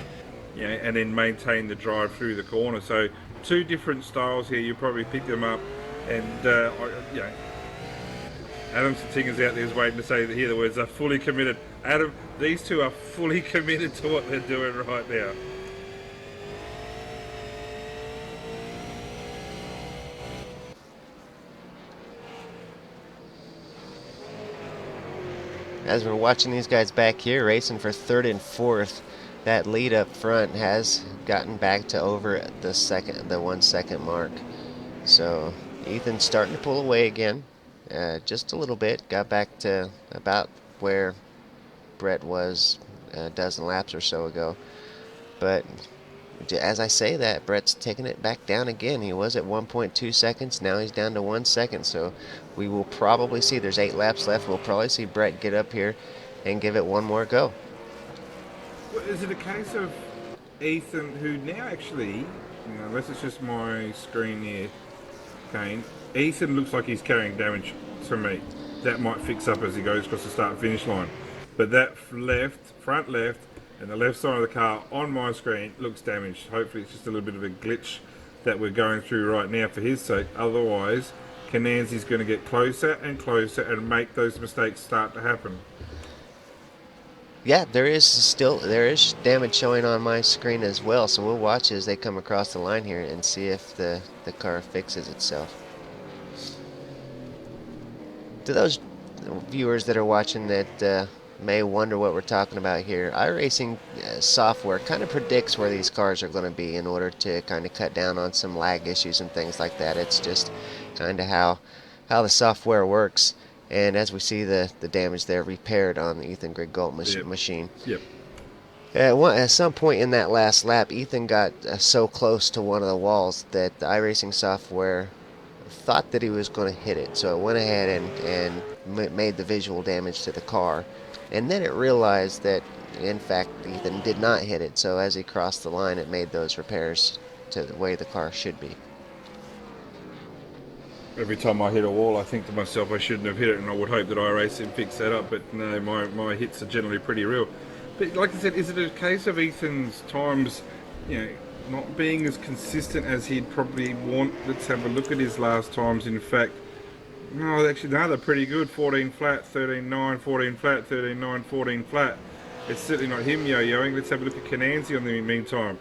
and then maintain the drive through the corner. So two different styles here. You probably pick them up, and Adam Satinga's out there is waiting to hear the words. They're fully committed. Adam, these two are fully committed to what they're doing right now. As we're watching these guys back here racing for third and fourth, that lead up front has gotten back to over the 1 second mark. So Ethan's starting to pull away again. Just a little bit. Got back to about where Brett was a dozen laps or so ago. But as I say that, Brett's taking it back down again. He was at 1.2 seconds. Now he's down to 1 second. So we will probably see, there's 8 laps left. We'll probably see Brett get up here and give it one more go. Well, is it a case of Ethan, who now actually, unless it's just my screen here, Kane, Ethan looks like he's carrying damage to me. That might fix up as he goes across the start and finish line. But that front left, and the left side of the car on my screen looks damaged. Hopefully it's just a little bit of a glitch that we're going through right now for his sake. Otherwise, Cananzi's going to get closer and closer and make those mistakes start to happen. Yeah, there is damage showing on my screen as well. So we'll watch as they come across the line here and see if the car fixes itself. To those viewers that are watching that may wonder what we're talking about here, iRacing software kind of predicts where these cars are going to be in order to kind of cut down on some lag issues and things like that. It's just kind of how the software works. And as we see the damage there repaired on the Ethan Griggolt machine. Yep. At some point in that last lap, Ethan got so close to one of the walls that the iRacing software thought that he was going to hit it. So it went ahead and made the visual damage to the car. And then it realized that, in fact, Ethan did not hit it. So as he crossed the line, it made those repairs to the way the car should be. Every time I hit a wall, I think to myself I shouldn't have hit it, and I would hope that iRacing fix that up. But no, my hits are generally pretty real. But like I said, is it a case of Ethan's times, not being as consistent as he'd probably want? Let's have a look at his last times. In fact, no, actually, no, they're pretty good. 14 flat, 13.9, 14 flat, 13.9, 14 flat. It's certainly not him yo-yoing. Let's have a look at Cananzi on the meantime.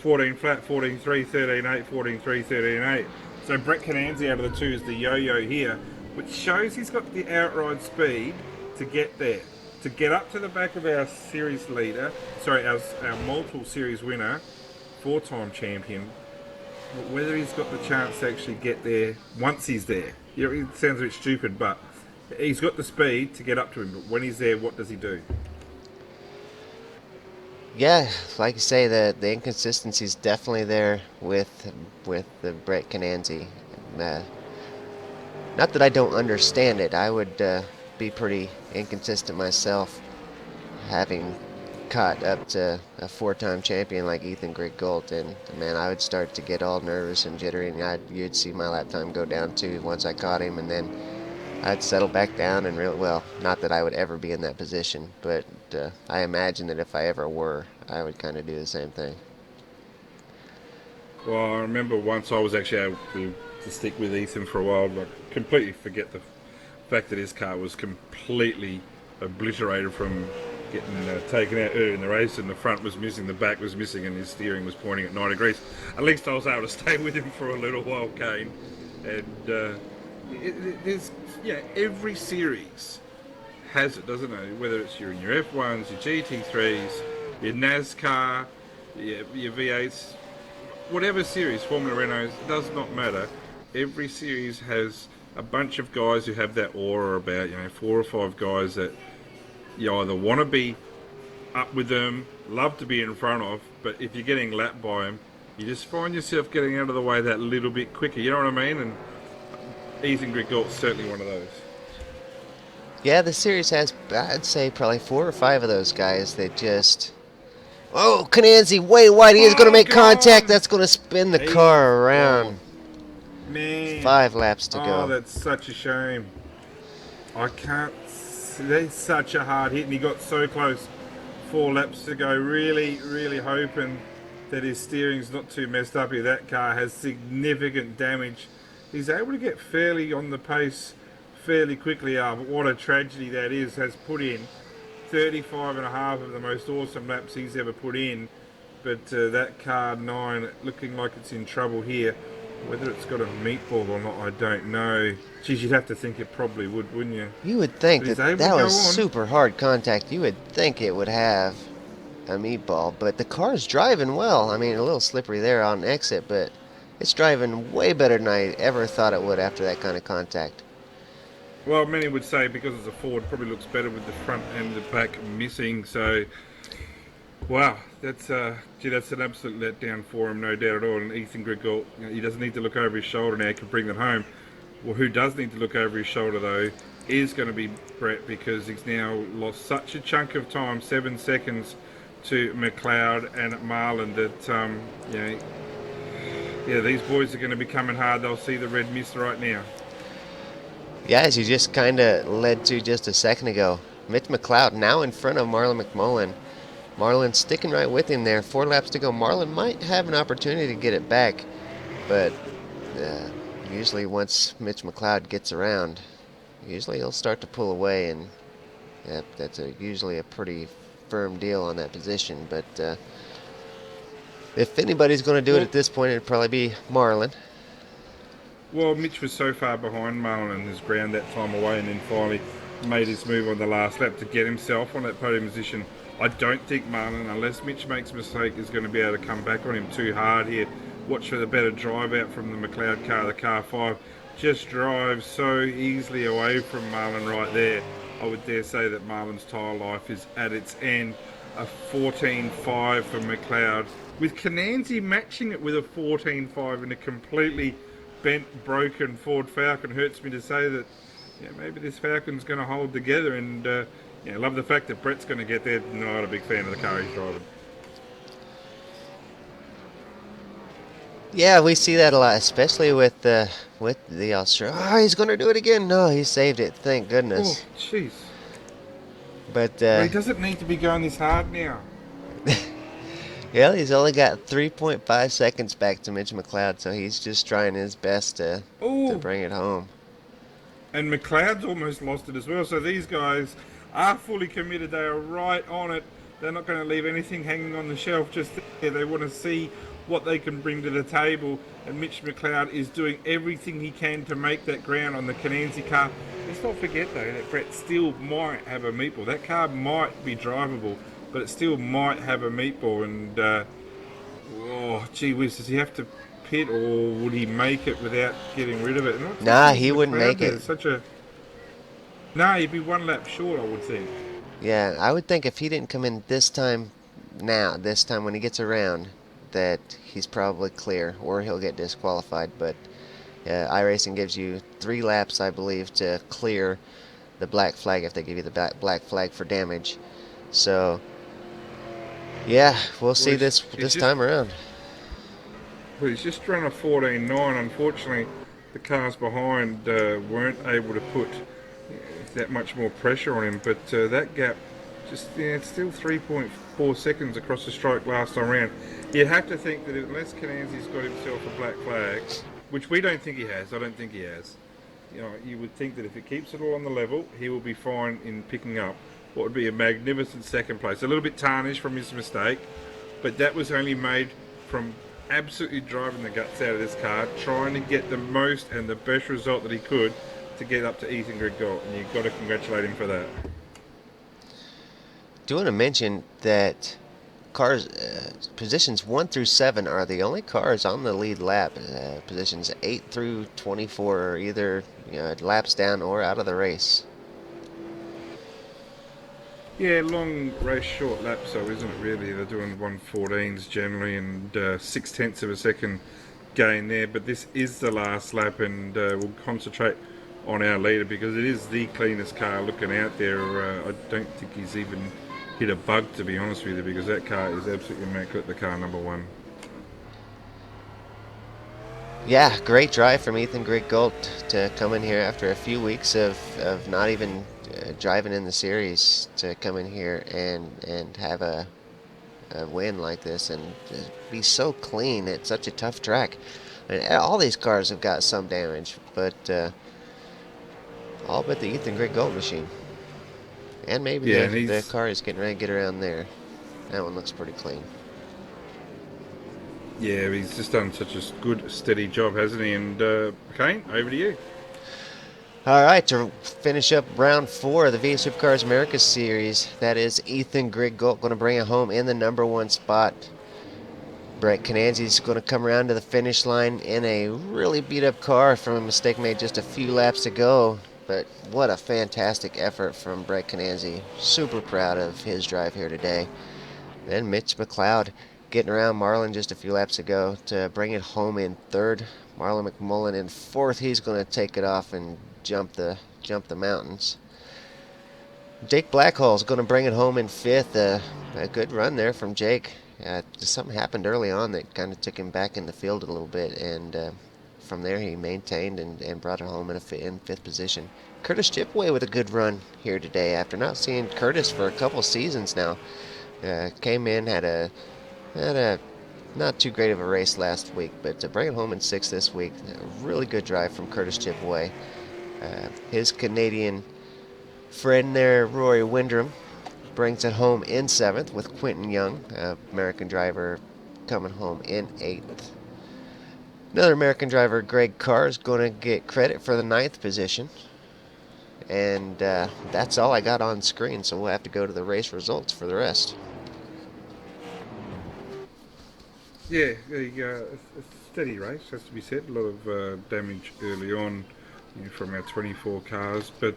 14 flat, 14.3, 13.8, 14.3, 13.8. So Brett Cananzi out of the two is the yo-yo here, which shows he's got the outride speed to get there. To get up to the back of our series leader, our multiple series winner, 4-time champion, but whether he's got the chance to actually get there once he's there. It sounds a bit stupid, but he's got the speed to get up to him. But when he's there, what does he do? Yeah, like you say, the inconsistency is definitely there with the Brett Cananzi. Not that I don't understand it. I would be pretty inconsistent myself, having caught up to a 4-time champion like Ethan Griggolt, and man, I would start to get all nervous and jittery, and you'd see my lap time go down too once I caught him, and then I'd settle back down and not that I would ever be in that position, but I imagine that if I ever were, I would kind of do the same thing. Well, I remember once I was actually able to to stick with Ethan for a while. Like, completely forget the fact that his car was completely obliterated from getting taken out early in the race, and the front was missing, the back was missing, and his steering was pointing at 9 degrees. At least I was able to stay with him for a little while, Kane. And there's, every series has it, doesn't it? Whether it's in your F1s, your GT3s, your NASCAR, your V8s, whatever series, Formula Renaults, it does not matter. Every series has a bunch of guys who have that aura about, 4 or 5 guys that you either want to be up with them, love to be in front of, but if you're getting lapped by them, you just find yourself getting out of the way that little bit quicker, you know what I mean? And Ethan Grigol's certainly one of those. Yeah, the series has, I'd say, probably 4 or 5 of those guys that just... Oh, Cananzi way wide. He is going to make contact. That's going to spin the car around. Man. 5 laps to go. Oh, that's such a shame. I can't... That's such a hard hit, and he got so close. 4 laps to go. Really, really hoping that his steering's not too messed up here. That car has significant damage. He's able to get fairly on the pace fairly quickly, but what a tragedy that is. Has put in 35 and a half of the most awesome laps he's ever put in, but that car 9 looking like it's in trouble here. Whether it's got a meatball or not, I don't know. Geez, you'd have to think it probably would, wouldn't you? You would think that was on. super hard contact. You would think it would have a meatball, but the car's driving well. I mean, a little slippery there on exit, but it's driving way better than I ever thought it would after that kind of contact. Well, many would say because it's a Ford, probably looks better with the front and the back missing. So, wow, that's an absolute letdown for him, no doubt at all. And Ethan Grigol, he doesn't need to look over his shoulder now. He can bring that home. Well, who does need to look over his shoulder though is going to be Brett, because he's now lost such a chunk of time, 7 seconds to McLeod and Marlin, that these boys are going to be coming hard. They'll see the red mist right now. Yeah, as you just kind of led to just a second ago. Mitch McLeod now in front of Marlon McMullen. Marlon sticking right with him there. 4 laps to go. Marlon might have an opportunity to get it back, but usually once Mitch McLeod gets around, usually he'll start to pull away, and that's usually a pretty firm deal on that position. But if anybody's going to do it at this point, it'd probably be Marlon. Well, Mitch was so far behind Marlon and has ground that time away, and then finally made his move on the last lap to get himself on that podium position. I don't think Marlon, unless Mitch makes a mistake, is going to be able to come back on him too hard here. Watch for the better drive out from the McLeod car, the car 5. Just drives so easily away from Marlon right there. I would dare say that Marlon's tyre life is at its end. A 14.5 for McLeod, with Cananzi matching it with a 14.5 in a completely bent, broken Ford Falcon. Hurts me to say that maybe this Falcon's going to hold together, and I love the fact that Brett's going to get there. Not a big fan of the car he's driving. Yeah, we see that a lot, especially with the Australian. Oh, he's going to do it again. No, he saved it. Thank goodness. Oh, jeez. But he doesn't need to be going this hard now. Yeah, he's only got 3.5 seconds back to Mitch McLeod, so he's just trying his best to bring it home. And McLeod's almost lost it as well. So these guys are fully committed. They are right on it. They're not going to leave anything hanging on the shelf just there. They want to see what they can bring to the table. And Mitch McLeod is doing everything he can to make that ground on the Cananzi car. Let's not forget, though, that Brett still might have a meatball. That car might be drivable, but it still might have a meatball. And, gee whiz, does he have to pit, or would he make it without getting rid of it? Nah, he wouldn't make it. He'd be 1 lap short, I would think. Yeah, I would think if he didn't come in this time when he gets around, that he's probably clear, or he'll get disqualified. But iRacing gives you 3 laps, I believe, to clear the black flag if they give you the black flag for damage. So, yeah, we'll see this time around. Well, he's just run a 14.9. Unfortunately, the cars behind weren't able to put that much more pressure on him. But that gap, it's still 3.4 seconds across the strike last time round. You'd have to think that unless Cananzi's got himself a black flag, which we don't think he has. I don't think he has. You know, you would think that if he keeps it all on the level, he will be fine in picking up what would be a magnificent second place. A little bit tarnished from his mistake, but that was only made from absolutely driving the guts out of this car, trying to get the most and the best result that he could to get up to Ethan Grigol, and you've got to congratulate him for that. Do want to mention that cars positions 1 through 7 are the only cars on the lead lap. Positions 8 through 24 are either laps down or out of the race. Yeah, long race, short lap, so isn't it really? They're doing 1:14s generally and 0.6 of a second gain there, but this is the last lap, and we'll concentrate on our leader because it is the cleanest car looking out there. I don't think he's even hit a bug, to be honest with you, because that car is absolutely immaculate, the car number 1. Yeah, great drive from Ethan Grigol to come in here after a few weeks of not even driving in the series, to come in here and have a win like this and be so clean at such a tough track. I mean, all these cars have got some damage, but all but the Ethan Grigol machine. And maybe the car is getting ready to get around there. That one looks pretty clean. Yeah, he's just done such a good, steady job, hasn't he? And Kane, over to you. All right, to finish up round 4 of the V8 Supercars America Series, that is Ethan Grigol going to bring it home in the number 1 spot. Brett Cananzi's going to come around to the finish line in a really beat-up car from a mistake made just a few laps ago. But what a fantastic effort from Brett Cananzi. Super proud of his drive here today. Then Mitch McLeod getting around Marlon just a few laps ago to bring it home in 3rd. Marlon McMullen in 4th. He's going to take it off and jump the mountains. Jake Blackhall's going to bring it home in 5th. A good run there from Jake. Something happened early on that kind of took him back in the field a little bit, and from there he maintained and brought it home in 5th position. Curtis Chipway with a good run here today after not seeing Curtis for a couple seasons now. Came in, had a not too great of a race last week, but to bring it home in 6th this week, a really good drive from Curtis Chipway. His Canadian friend there, Rory Windrum, brings it home in 7th with Quentin Young, American driver, coming home in 8th. Another American driver, Greg Carr, is going to get credit for the 9th position. And that's all I got on screen, so we'll have to go to the race results for the rest. Yeah, a steady race, has to be said. A lot of damage early on from our 24 cars. But,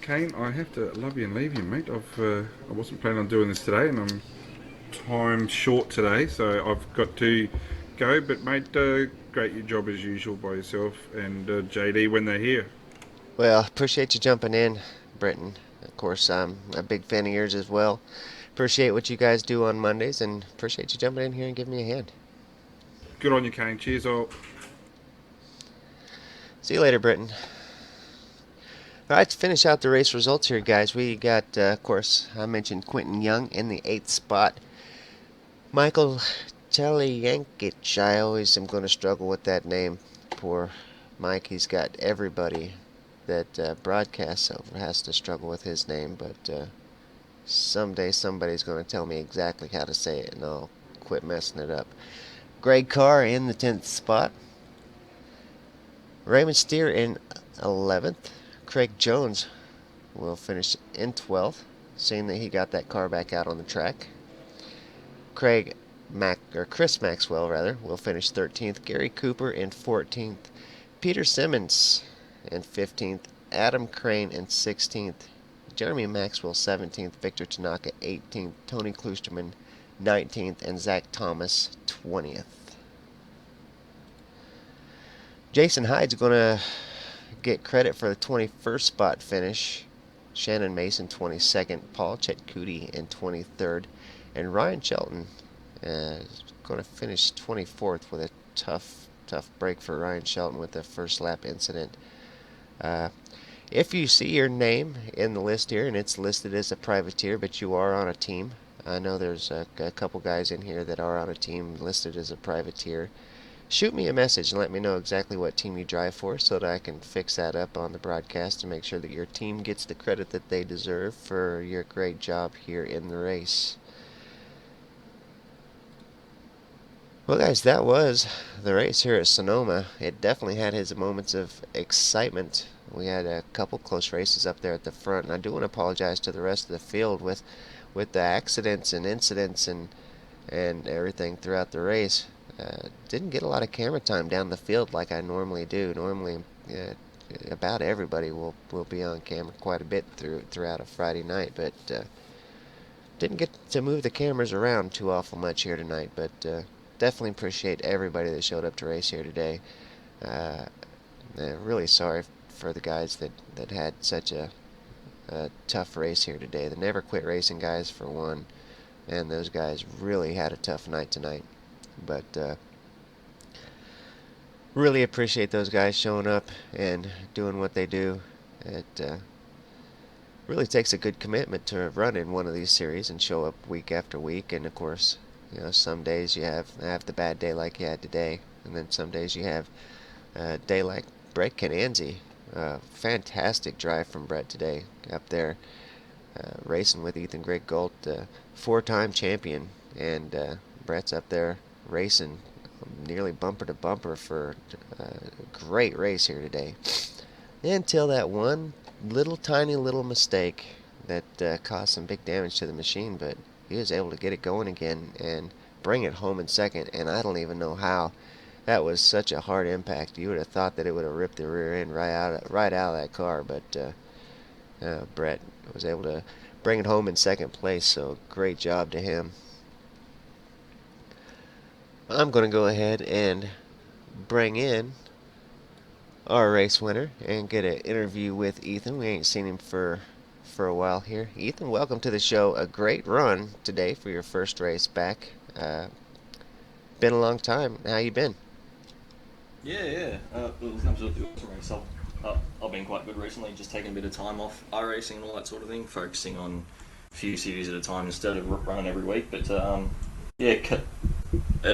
Kane, I have to love you and leave you, mate. I wasn't planning on doing this today, and I'm time short today, so I've got to go. But, mate, great your job as usual by yourself and JD when they're here. Well, appreciate you jumping in, Britton. Of course, I'm a big fan of yours as well. Appreciate what you guys do on Mondays, and appreciate you jumping in here and giving me a hand. Good on you, Kane. Cheers, all. See you later, Britton. All right, to finish out the race results here, guys, we got, of course, I mentioned Quentin Young in the 8th spot. Michael Cheliankich, I always am going to struggle with that name. Poor Mike, he's got everybody that broadcasts over has to struggle with his name, but someday somebody's going to tell me exactly how to say it, and I'll quit messing it up. Greg Carr in the 10th spot. Raymond Steer in 11th. Craig Jones will finish in 12th, seeing that he got that car back out on the track. Chris Maxwell will finish 13th. Gary Cooper in 14th. Peter Simmons in 15th. Adam Crane in 16th. Jeremy Maxwell 17th. Victor Tanaka 18th. Tony Klusterman 19th. And Zach Thomas 20th. Jason Hyde's going to get credit for the 21st spot finish. Shannon Mason 22nd. Paul Chetcuti in 23rd. And Ryan Shelton is going to finish 24th with a tough break for Ryan Shelton with the first lap incident. If you see your name in the list here and it's listed as a privateer, but you are on a team, I know there's a couple guys in here that are on a team listed as a privateer. shoot me a message and let me know exactly what team you drive for so that I can fix that up on the broadcast and make sure that your team gets the credit that they deserve for your great job here in the race. Well, guys, that was the race here at Sonoma. It definitely had its moments of excitement. We had a couple close races up there at the front, and I do want to apologize to the rest of the field with the accidents and incidents and everything throughout the race. Didn't get a lot of camera time down the field like I normally do. Normally, about everybody will be on camera quite a bit throughout a Friday night, but didn't get to move the cameras around too awful much here tonight. But definitely appreciate everybody that showed up to race here today. Really sorry for the guys that had such a tough race here today. The Never Quit Racing guys, for one, and those guys really had a tough night tonight. But really appreciate those guys showing up and doing what they do. It really takes a good commitment to run in one of these series and show up week after week. And of course, some days you have the bad day like you had today, and then some days you have a day like Brett Cananzi. Fantastic drive from Brett today up there, racing with Ethan Greg Galt, 4-time champion, and Brett's up there racing nearly bumper to bumper for a great race here today. Until that one tiny little mistake that caused some big damage to the machine, but he was able to get it going again and bring it home in second, and I don't even know how. That was such a hard impact. You would have thought that it would have ripped the rear end right out of that car, but Brett was able to bring it home in second place, so great job to him. I'm going to go ahead and bring in our race winner and get an interview with Ethan. We ain't seen him for a while here. Ethan, welcome to the show. A great run today for your first race back. Been a long time. How you been? Yeah. It was an absolutely awesome race. I've been quite good recently, just taking a bit of time off iRacing and all that sort of thing, focusing on a few series at a time instead of running every week. But to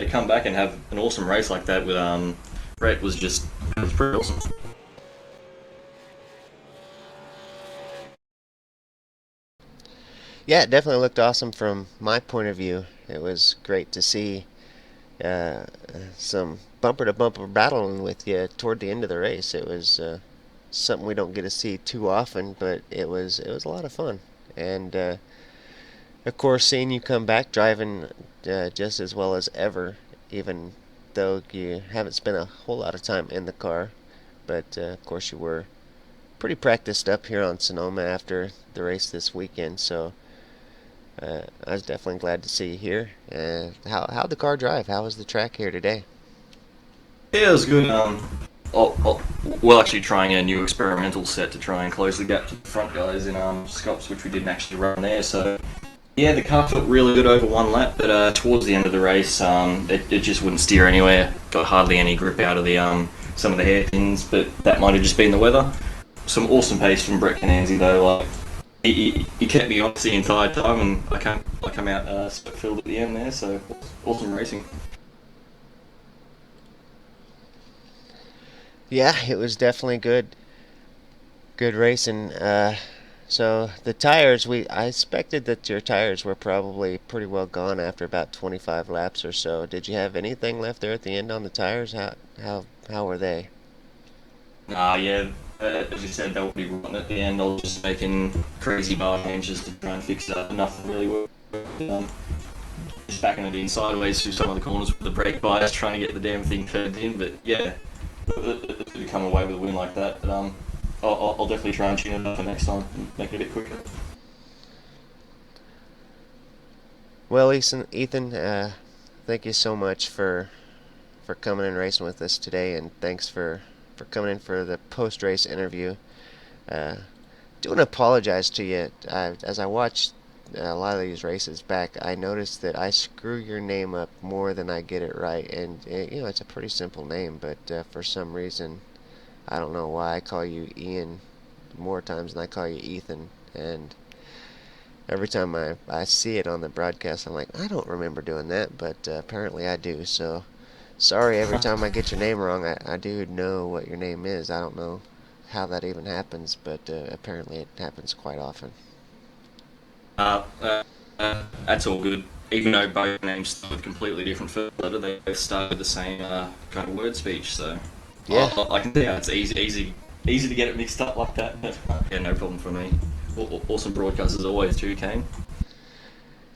come back and have an awesome race like that with Brett was pretty awesome. Yeah, it definitely looked awesome from my point of view. It was great to see some bumper-to-bumper battling with you toward the end of the race. It was something we don't get to see too often, but it was a lot of fun. And of course, seeing you come back driving just as well as ever, even though you haven't spent a whole lot of time in the car. But of course, you were pretty practiced up here on Sonoma after the race this weekend, so I was definitely glad to see you here. How'd the car drive? How was the track here today? Yeah, it was good. We're actually trying a new experimental set to try and close the gap to the front guys in Scops, which we didn't actually run there. So yeah, the car felt really good over one lap, but towards the end of the race, it just wouldn't steer anywhere. Got hardly any grip out of the some of the hairpins, but that might have just been the weather. Some awesome pace from Brett Cananzi though. Like he kept me honest the entire time, and I come out filled at the end there. So awesome racing. Yeah, it was definitely good racing. So the tires, I expected that your tires were probably pretty well gone after about 25 laps or so. Did you have anything left there at the end on the tires? How were they? Yeah, as you said, that would be rotten at the end. I was just making crazy bar changes to try and fix it up. Nothing really worked. Just backing it in sideways through some of the corners with the brake bias, trying to get the damn thing fed in. But yeah, to come away with a win like that. But I'll definitely try and tune it up for next time and make it a bit quicker. Well, Ethan, thank you so much for coming and racing with us today, and thanks for coming in for the post-race interview. Do want to apologize to you. As I watched a lot of these races back, I noticed that I screw your name up more than I get it right, and it's a pretty simple name, but for some reason, I don't know why I call you Ian more times than I call you Ethan, and every time I see it on the broadcast, I'm like, I don't remember doing that, but apparently I do. So Sorry every time I get your name wrong. I do know what your name is. I don't know how that even happens, but apparently it happens quite often. Uh, uh, that's all good. Even though both names start with completely different first letter, they both start with the same kind of word speech. So Yeah, I can see how it's easy to get it mixed up like that. But, yeah, no problem for me. Awesome broadcast as always, too, Kane.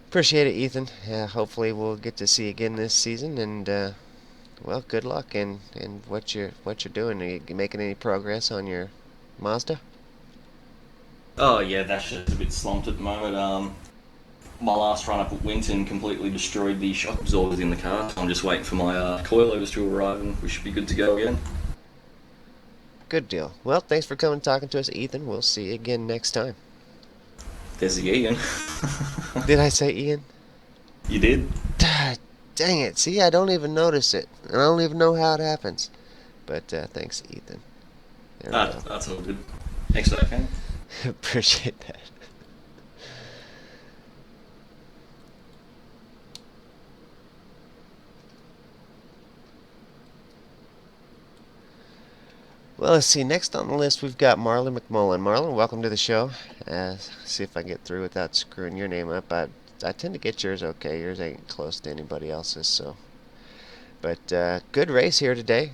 appreciate it, Ethan. Hopefully we'll get to see you again this season, and well, good luck in what you're doing. Are you making any progress on your Mazda? Oh yeah, that's just a bit slumped at the moment. My last run up at Winton completely destroyed the shock absorbers in the car. So I'm just waiting for my coilovers to arrive, and we should be good to go again. Good deal. Well, thanks for coming and talking to us, Ethan. We'll see you again next time. There's the Ian. Did I say Ian? You did? Dang it. See, I don't even notice it. And I don't even know how it happens. But thanks, Ethan. There we go. That's all good. Thanks for that, Kane. Appreciate that. Well, let's see. Next on the list, we've got Marlon McMullen. Marlon, welcome to the show. See if I get through without screwing your name up. I tend to get yours okay. Yours ain't close to anybody else's, so. But good race here today.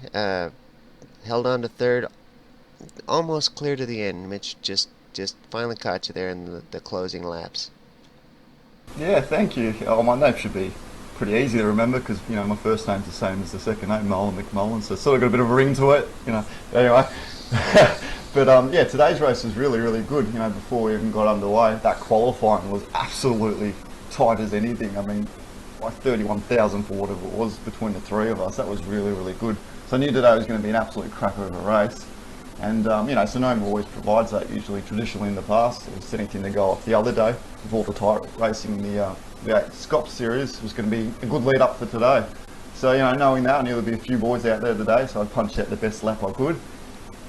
Held on to third, almost clear to the end. Mitch just finally caught you there in the closing laps. Yeah, thank you. Oh, my name should be pretty easy to remember because, my first name's the same as the second name, Nolan McMullen, so it's sort of got a bit of a ring to it. Anyway. But yeah, today's race was really, really good. Before we even got underway, that qualifying was absolutely tight as anything. I mean, like 31,000 for whatever it was between the three of us. That was really, really good. So I knew today was going to be an absolute cracker of a race. And, Sonoma always provides that, usually traditionally in the past. It was setting to go off the other day with all the tight racing in the V8 Supercars series. Was going to be a good lead up for today. So, knowing that, I knew there'd be a few boys out there today, so I punched out the best lap I could.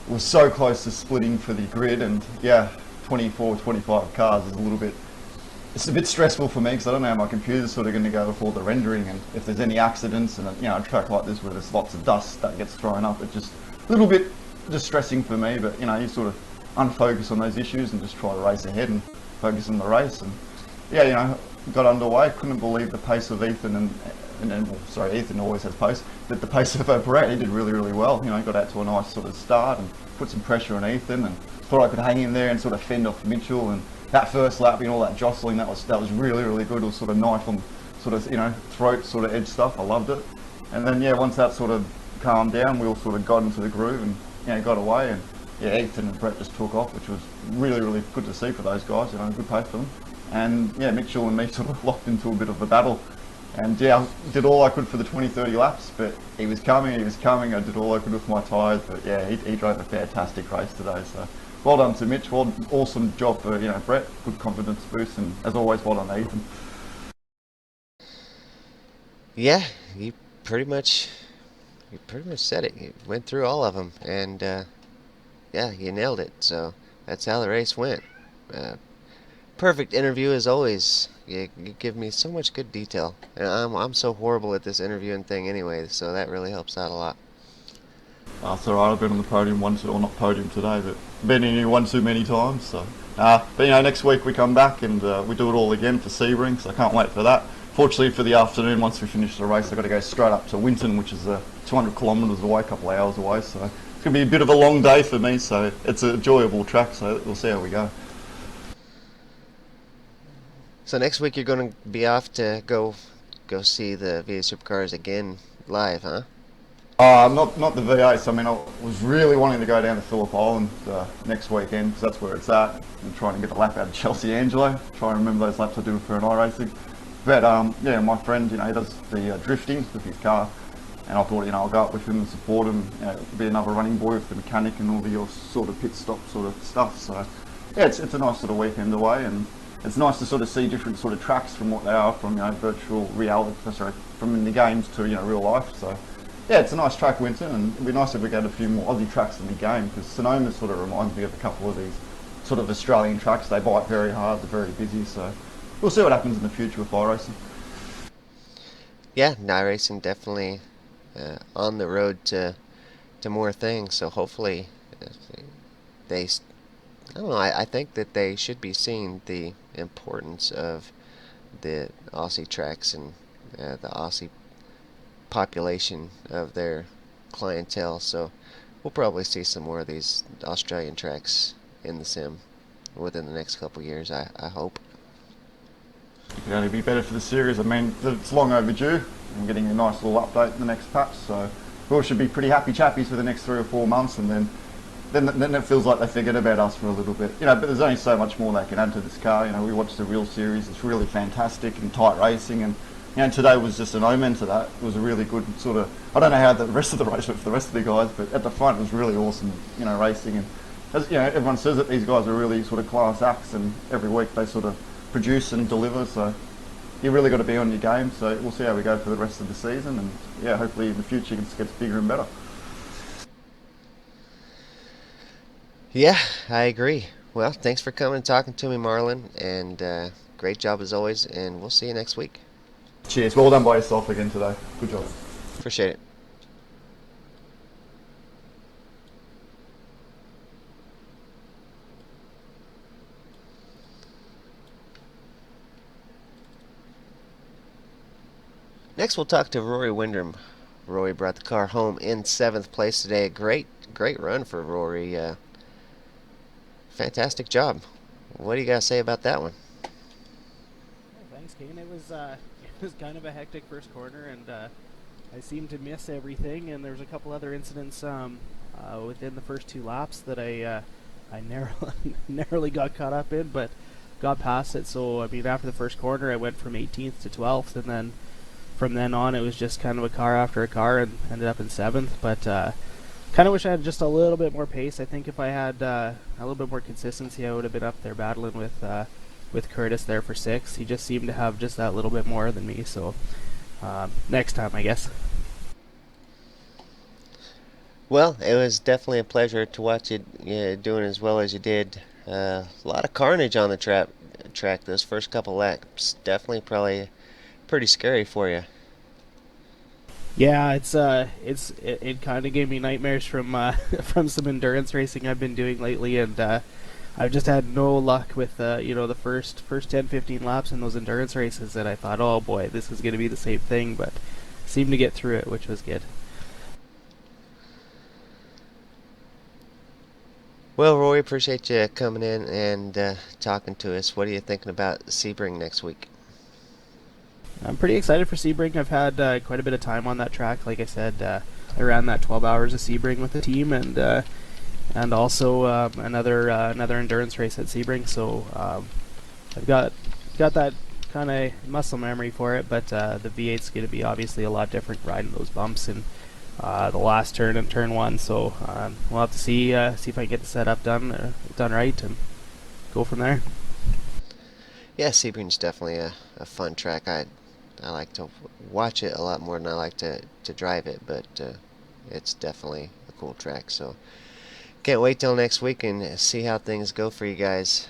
It was so close to splitting for the grid, and yeah, 24, 25 cars is a little bit, it's a bit stressful for me because I don't know how my computer's sort of going to go with all the rendering, and if there's any accidents and a track like this where there's lots of dust that gets thrown up, it's just a little bit distressing for me. But you sort of unfocus on those issues and just try to race ahead and focus on the race. And yeah, got underway. Couldn't believe the pace of Ethan Ethan always has pace, but the pace of Brett, he did really, really well. Got out to a nice sort of start and put some pressure on Ethan, and thought I could hang in there and sort of fend off Mitchell. And that first lap, all that jostling, that was really, really good. It was sort of knife on sort of throat sort of edge stuff. I loved it. And then yeah, once that sort of calmed down, we all sort of got into the groove and got away. And yeah, Ethan and Brett just took off, which was really, really good to see for those guys. Good pace for them. And yeah, Mitchell and me sort of locked into a bit of a battle. And yeah, I did all I could for the 20-30 laps, but he was coming. I did all I could with my tyres, but yeah, he drove a fantastic race today. So well done to Mitch. Awesome job for Brett. Good confidence boost, and as always, well done to Ethan. Yeah, you pretty much said it. You went through all of them, and yeah, you nailed it. So that's how the race went. Perfect interview as always. You give me so much good detail, and I'm so horrible at this interviewing thing anyway, so that really helps out a lot. That's alright. I've been on the podium not podium today, but been in here one too many times. So, but next week we come back and we do it all again for Sebring. So I can't wait for that. Fortunately for the afternoon, once we finish the race, I've got to go straight up to Winton, which is 200 kilometres away, a couple of hours away. So it's going to be a bit of a long day for me. So it's a enjoyable track. So we'll see how we go. So next week you're going to be off to go see the V8 Supercars again live, huh? Not the V8s. I mean, I was really wanting to go down to Phillip Island next weekend because that's where it's at, and trying to get a lap out of Chelsea Angelo. Try and remember those laps I do for an iRacing. But yeah, my friend, he does the drifting with his car, and I thought, I'll go up with him and support him. Be another running boy with the mechanic and all the sort of pit stop sort of stuff. So yeah, it's a nice sort of weekend away, and it's nice to sort of see different sort of tracks from what they are from virtual reality, from in the games to real life. So yeah, it's a nice track, Winton, and it'd be nice if we got a few more Aussie tracks in the game, because Sonoma sort of reminds me of a couple of these sort of Australian tracks. They bite very hard, they're very busy, so we'll see what happens in the future with iRacing. Yeah, iRacing definitely on the road to more things. So hopefully they, I don't know, I think that they should be seeing the importance of the Aussie tracks and the Aussie population of their clientele. So we'll probably see some more of these Australian tracks in the sim within the next couple years, I hope. It could only be better for the series. I mean, it's long overdue. I'm getting a nice little update in the next patch, so we all should be pretty happy chappies for the next 3 or 4 months, and then it feels like they forget about us for a little bit. But there's only so much more they can add to this car. We watched the real series. It's really fantastic and tight racing, and today was just an omen to that. It was a really good sort of, I don't know how the rest of the race went for the rest of the guys, but at the front it was really awesome, racing. And as everyone says that these guys are really sort of class acts, and every week they sort of produce and deliver, so you really got to be on your game. So we'll see how we go for the rest of the season, and hopefully in the future it gets bigger and better. Yeah, I agree. Well, thanks for coming and talking to me, Marlon, and great job as always, and we'll see you next week. Cheers. Well done by yourself again today. Good job. Appreciate it. Next, we'll talk to Rory Windham. Rory brought the car home in 7th place today. A great run for Rory. Fantastic job. What do you got to say about that one? Thanks, Kane. It was kind of a hectic first corner, and I seemed to miss everything. And there was a couple other incidents within the first 2 laps that I narrowly got caught up in, but got past it. So I mean, after the first corner, I went from 18th to 12th, and then from then on, it was just kind of a car after a car, and ended up in 7th. But kind of wish I had just a little bit more pace. I think if I had a little bit more consistency, I would have been up there battling with Curtis there for 6th. He just seemed to have just that little bit more than me. So next time, I guess. Well, it was definitely a pleasure to watch you doing as well as you did. A lot of carnage on the track those first couple laps. Definitely probably pretty scary for you. Yeah, it kind of gave me nightmares from from some endurance racing I've been doing lately, and I've just had no luck with the first 10-15 laps in those endurance races, and I thought, oh boy, this is going to be the same thing, but seemed to get through it, which was good. Well, Roy, appreciate you coming in and talking to us. What are you thinking about Sebring next week? I'm pretty excited for Sebring. I've had quite a bit of time on that track. Like I said, I ran that 12 hours of Sebring with the team, and also another endurance race at Sebring. So I've got that kind of muscle memory for it. But the V8's going to be obviously a lot different, riding those bumps in the last turn and turn 1. So we'll have to see if I can get the setup done right and go from there. Yeah, Sebring's definitely a fun track. I like to watch it a lot more than I like to drive it, but it's definitely a cool track. So can't wait till next week and see how things go for you guys.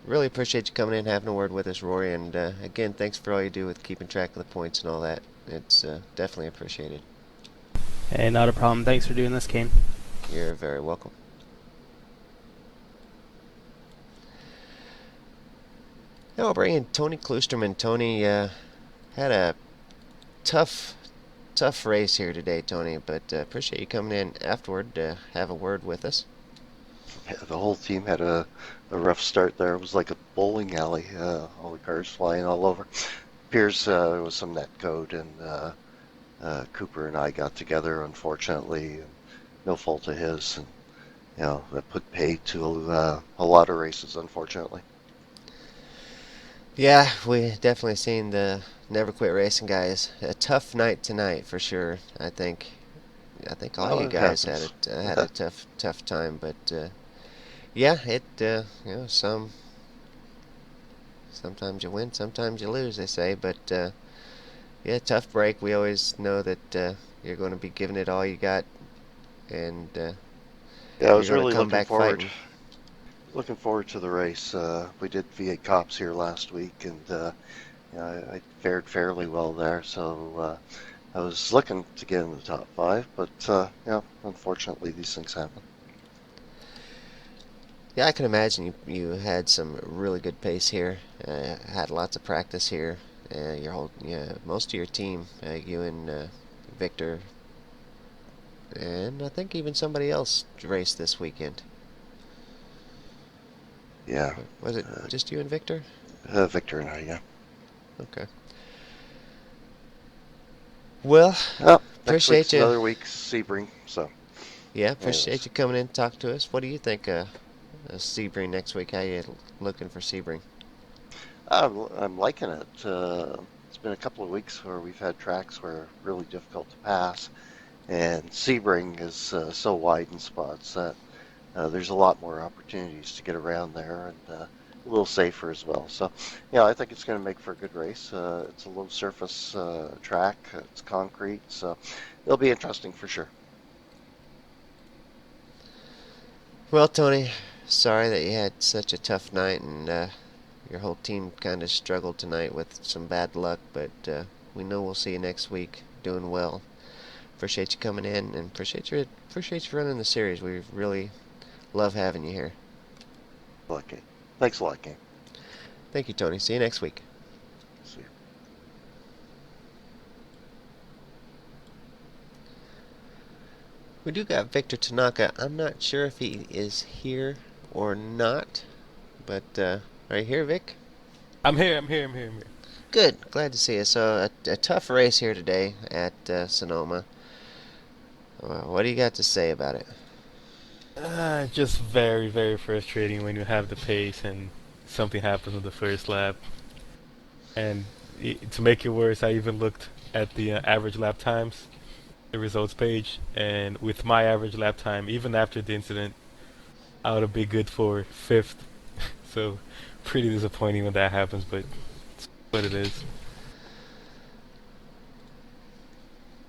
Really appreciate you coming in and having a word with us, Rory. And again, thanks for all you do with keeping track of the points and all that. It's definitely appreciated. Hey, not a problem. Thanks for doing this, Kane. You're very welcome. Now we'll bring in Tony Klusterman. Tony had a tough race here today, Tony, but appreciate you coming in afterward to have a word with us. Yeah, the whole team had a rough start there. It was like a bowling alley, all the cars flying all over. Appears there was some net code, and Cooper and I got together, unfortunately, and no fault of his, and that put pay to a lot of races, unfortunately. Yeah, we definitely seen the Never Quit Racing guys. A tough night tonight for sure. I think all you guys had a tough time, but yeah, it sometimes you win, sometimes you lose, they say, but yeah, tough break. We always know that you're going to be giving it all you got, and yeah, I was you're really come back fighting. Looking forward to the race. We did V8 Cops here last week, and I fared fairly well there. So I was looking to get in the top 5, but yeah, unfortunately these things happen. Yeah, I can imagine you had some really good pace here. Had lots of practice here. Most of your team, you and Victor, and I think even somebody else raced this weekend. Yeah, Was it just you and Victor? Victor and I, yeah. Okay. Well, Well, next appreciate week's you. another week Sebring, so. Yeah, appreciate Anyways. you coming in to talk to us. What do you think of Sebring next week? How you looking for Sebring? I'm liking it. It's been a couple of weeks where we've had tracks where are really difficult to pass, and Sebring is so wide in spots that there's a lot more opportunities to get around there, and a little safer as well. So, yeah, I think it's going to make for a good race. It's a low surface track. It's concrete, so it'll be interesting for sure. Well, Tony, sorry that you had such a tough night and your whole team kind of struggled tonight with some bad luck, but we know we'll see you next week doing well. Appreciate you coming in and appreciate you running the series. We really love having you here. Okay. Thanks a lot, Game. Thank you, Tony. See you next week. See you. We do got Victor Tanaka. I'm not sure if he is here or not, but are you here, Vic? I'm here. Good. Glad to see you. So a tough race here today at Sonoma. What do you got to say about it? Just very, very frustrating when you have the pace and something happens on the first lap. And to make it worse, I even looked at the average lap times, the results page, and with my average lap time, even after the incident, I would have been good for 5th. So, pretty disappointing when that happens, but it's what it is.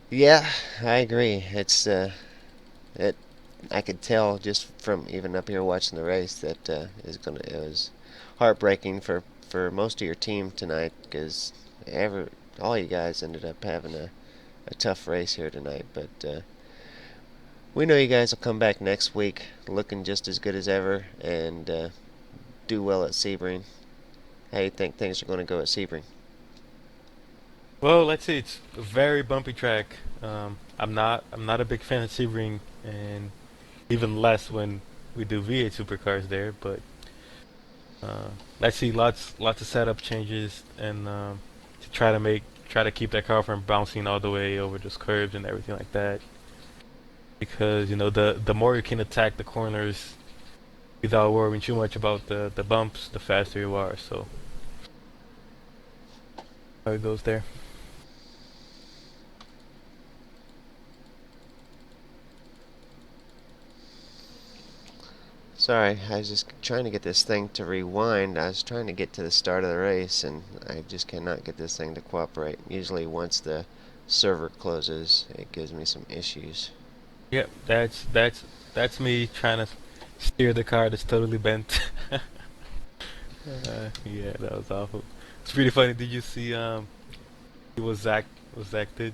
Yeah, I agree. It. I could tell just from even up here watching the race that it was heartbreaking for most of your team tonight because all you guys ended up having a tough race here tonight. But we know you guys will come back next week looking just as good as ever and do well at Sebring. How do you think things are going to go at Sebring? Well, let's see. It's a very bumpy track. I'm not a big fan of Sebring, and even less when we do V8 Supercars there. But let's see, lots of setup changes, and to try to keep that car from bouncing all the way over those curves and everything like that. Because the more you can attack the corners without worrying too much about the bumps, the faster you are. So how it goes there. Sorry, I was just trying to get this thing to rewind. I was trying to get to the start of the race, and I just cannot get this thing to cooperate. Usually once the server closes, it gives me some issues. Yep, that's me trying to steer the car that's totally bent. Yeah, that was awful. It's pretty funny. Did you see what Zach did?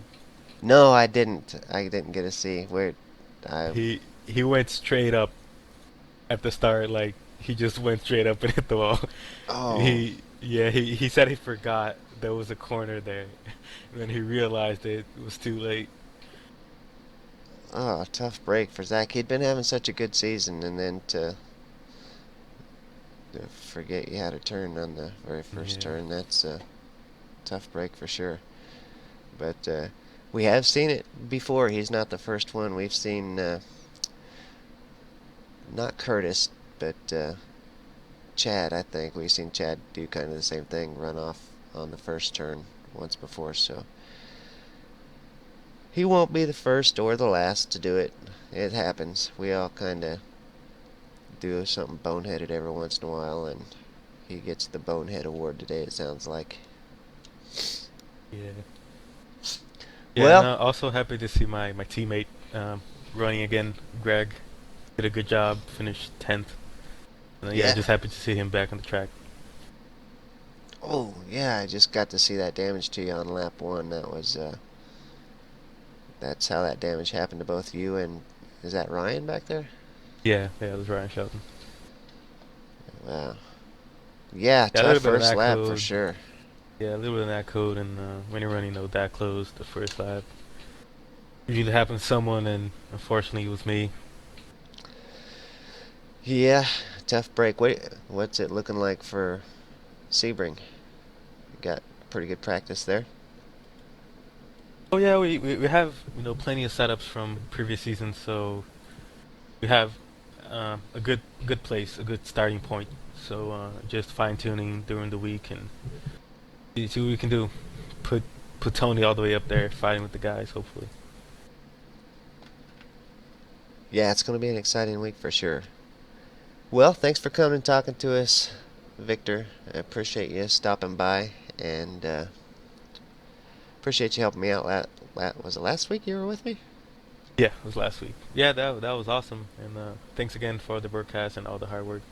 No, I didn't. I didn't get to see where. I He went straight up at the start, like he just went straight up and hit the wall. oh He said he forgot there was a corner there. And then he realized it was too late. oh tough break for Zach. He'd been having such a good season, and then to forget you had a turn on the very first Yeah. turn. That's a tough break for sure. But we have seen it before. He's not the first one. We've seen not Curtis, but Chad. I think we've seen Chad do kind of the same thing, run off on the first turn once before. So he won't be the first or the last to do it. It happens. We all kind of do something boneheaded every once in a while, and he gets the bonehead award today. It sounds like. Yeah. Yeah, Well, and also happy to see my teammate running again. Greg did a good job, finished 10th. Yeah, yeah. just happy to see him back on the track. Oh, yeah, I just got to see that damage to you on lap 1. That was that's how that damage happened to both you and, is that Ryan back there? Yeah, it was Ryan Shelton. Wow. Yeah, Yeah, a little tough bit of first that lap for code. sure. Yeah, a little bit of that code, and when you're running that close, the first lap, usually happens to someone, and unfortunately it was me. Yeah, tough break. What's it looking like for Sebring? You got pretty good practice there. Oh yeah, we have plenty of setups from previous seasons, so we have a good place, a good starting point. So just fine tuning during the week and see what we can do. Put Tony all the way up there, fighting with the guys, hopefully. Yeah, it's going to be an exciting week for sure. Well, thanks for coming and talking to us, Victor. I appreciate you stopping by, and appreciate you helping me out. Was it last week you were with me? Yeah, it was last week. Yeah, that was awesome, and thanks again for the broadcast and all the hard work.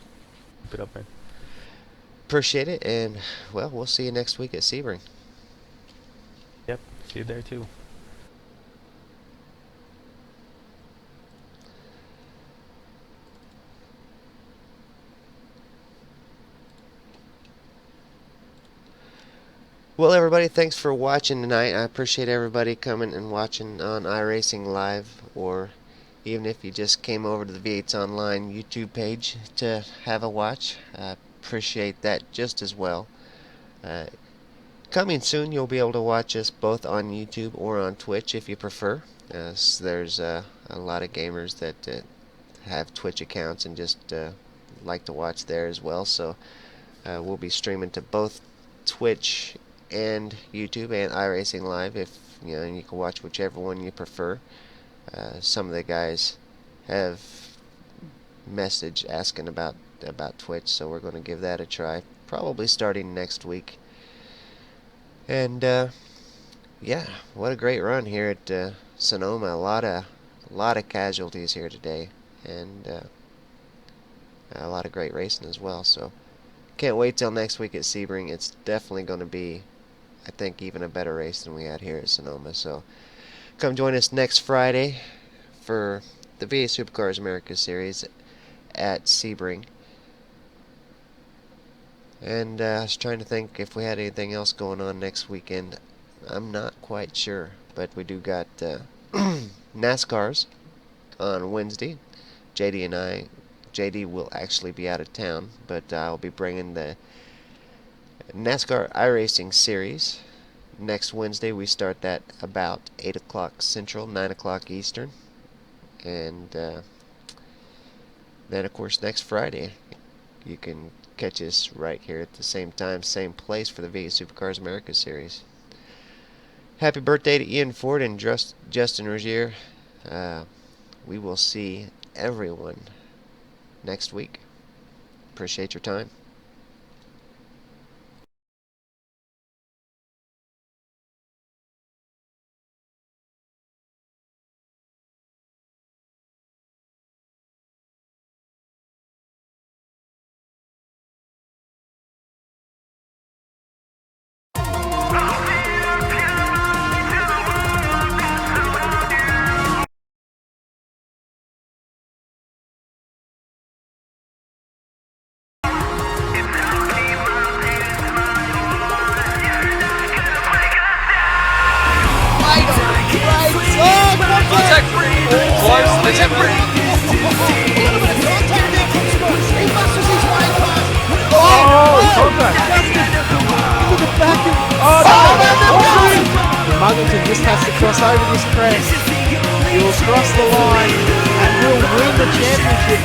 Keep it up, man. Appreciate it, and well, we'll see you next week at Sebring. Yep, see you there too. Well, everybody, thanks for watching tonight. I appreciate everybody coming and watching on iRacing Live, or even if you just came over to the V8's Online YouTube page to have a watch. I appreciate that just as well. Coming soon, you'll be able to watch us both on YouTube or on Twitch if you prefer. So there's a lot of gamers that have Twitch accounts and just like to watch there as well. So we'll be streaming to both Twitch and YouTube and iRacing Live, if and you can watch whichever one you prefer. Some of the guys have messaged asking about Twitch, so we're going to give that a try, probably starting next week. And yeah, what a great run here at Sonoma. A lot of casualties here today, and a lot of great racing as well. So can't wait till next week at Sebring. It's definitely going to be, I think, even a better race than we had here at Sonoma. So come join us next Friday for the V8 Supercars America Series at Sebring. And I was trying to think if we had anything else going on next weekend. I'm not quite sure, but we do got NASCARs on Wednesday. JD will actually be out of town, but I'll be bringing the NASCAR iRacing Series. Next Wednesday we start that about 8 o'clock Central, 9 o'clock Eastern. And then of course next Friday you can catch us right here at the same time, same place for the V8 Supercars America Series. Happy birthday to Ian Ford and Justin Rogier. We will see everyone next week. Appreciate your time. Contact free! Close, contact free! A little bit of contact there from Smush. He muscles his way past. Contact! To the back of... Muggleton just has to cross over this crest. He will cross the line and will win the championship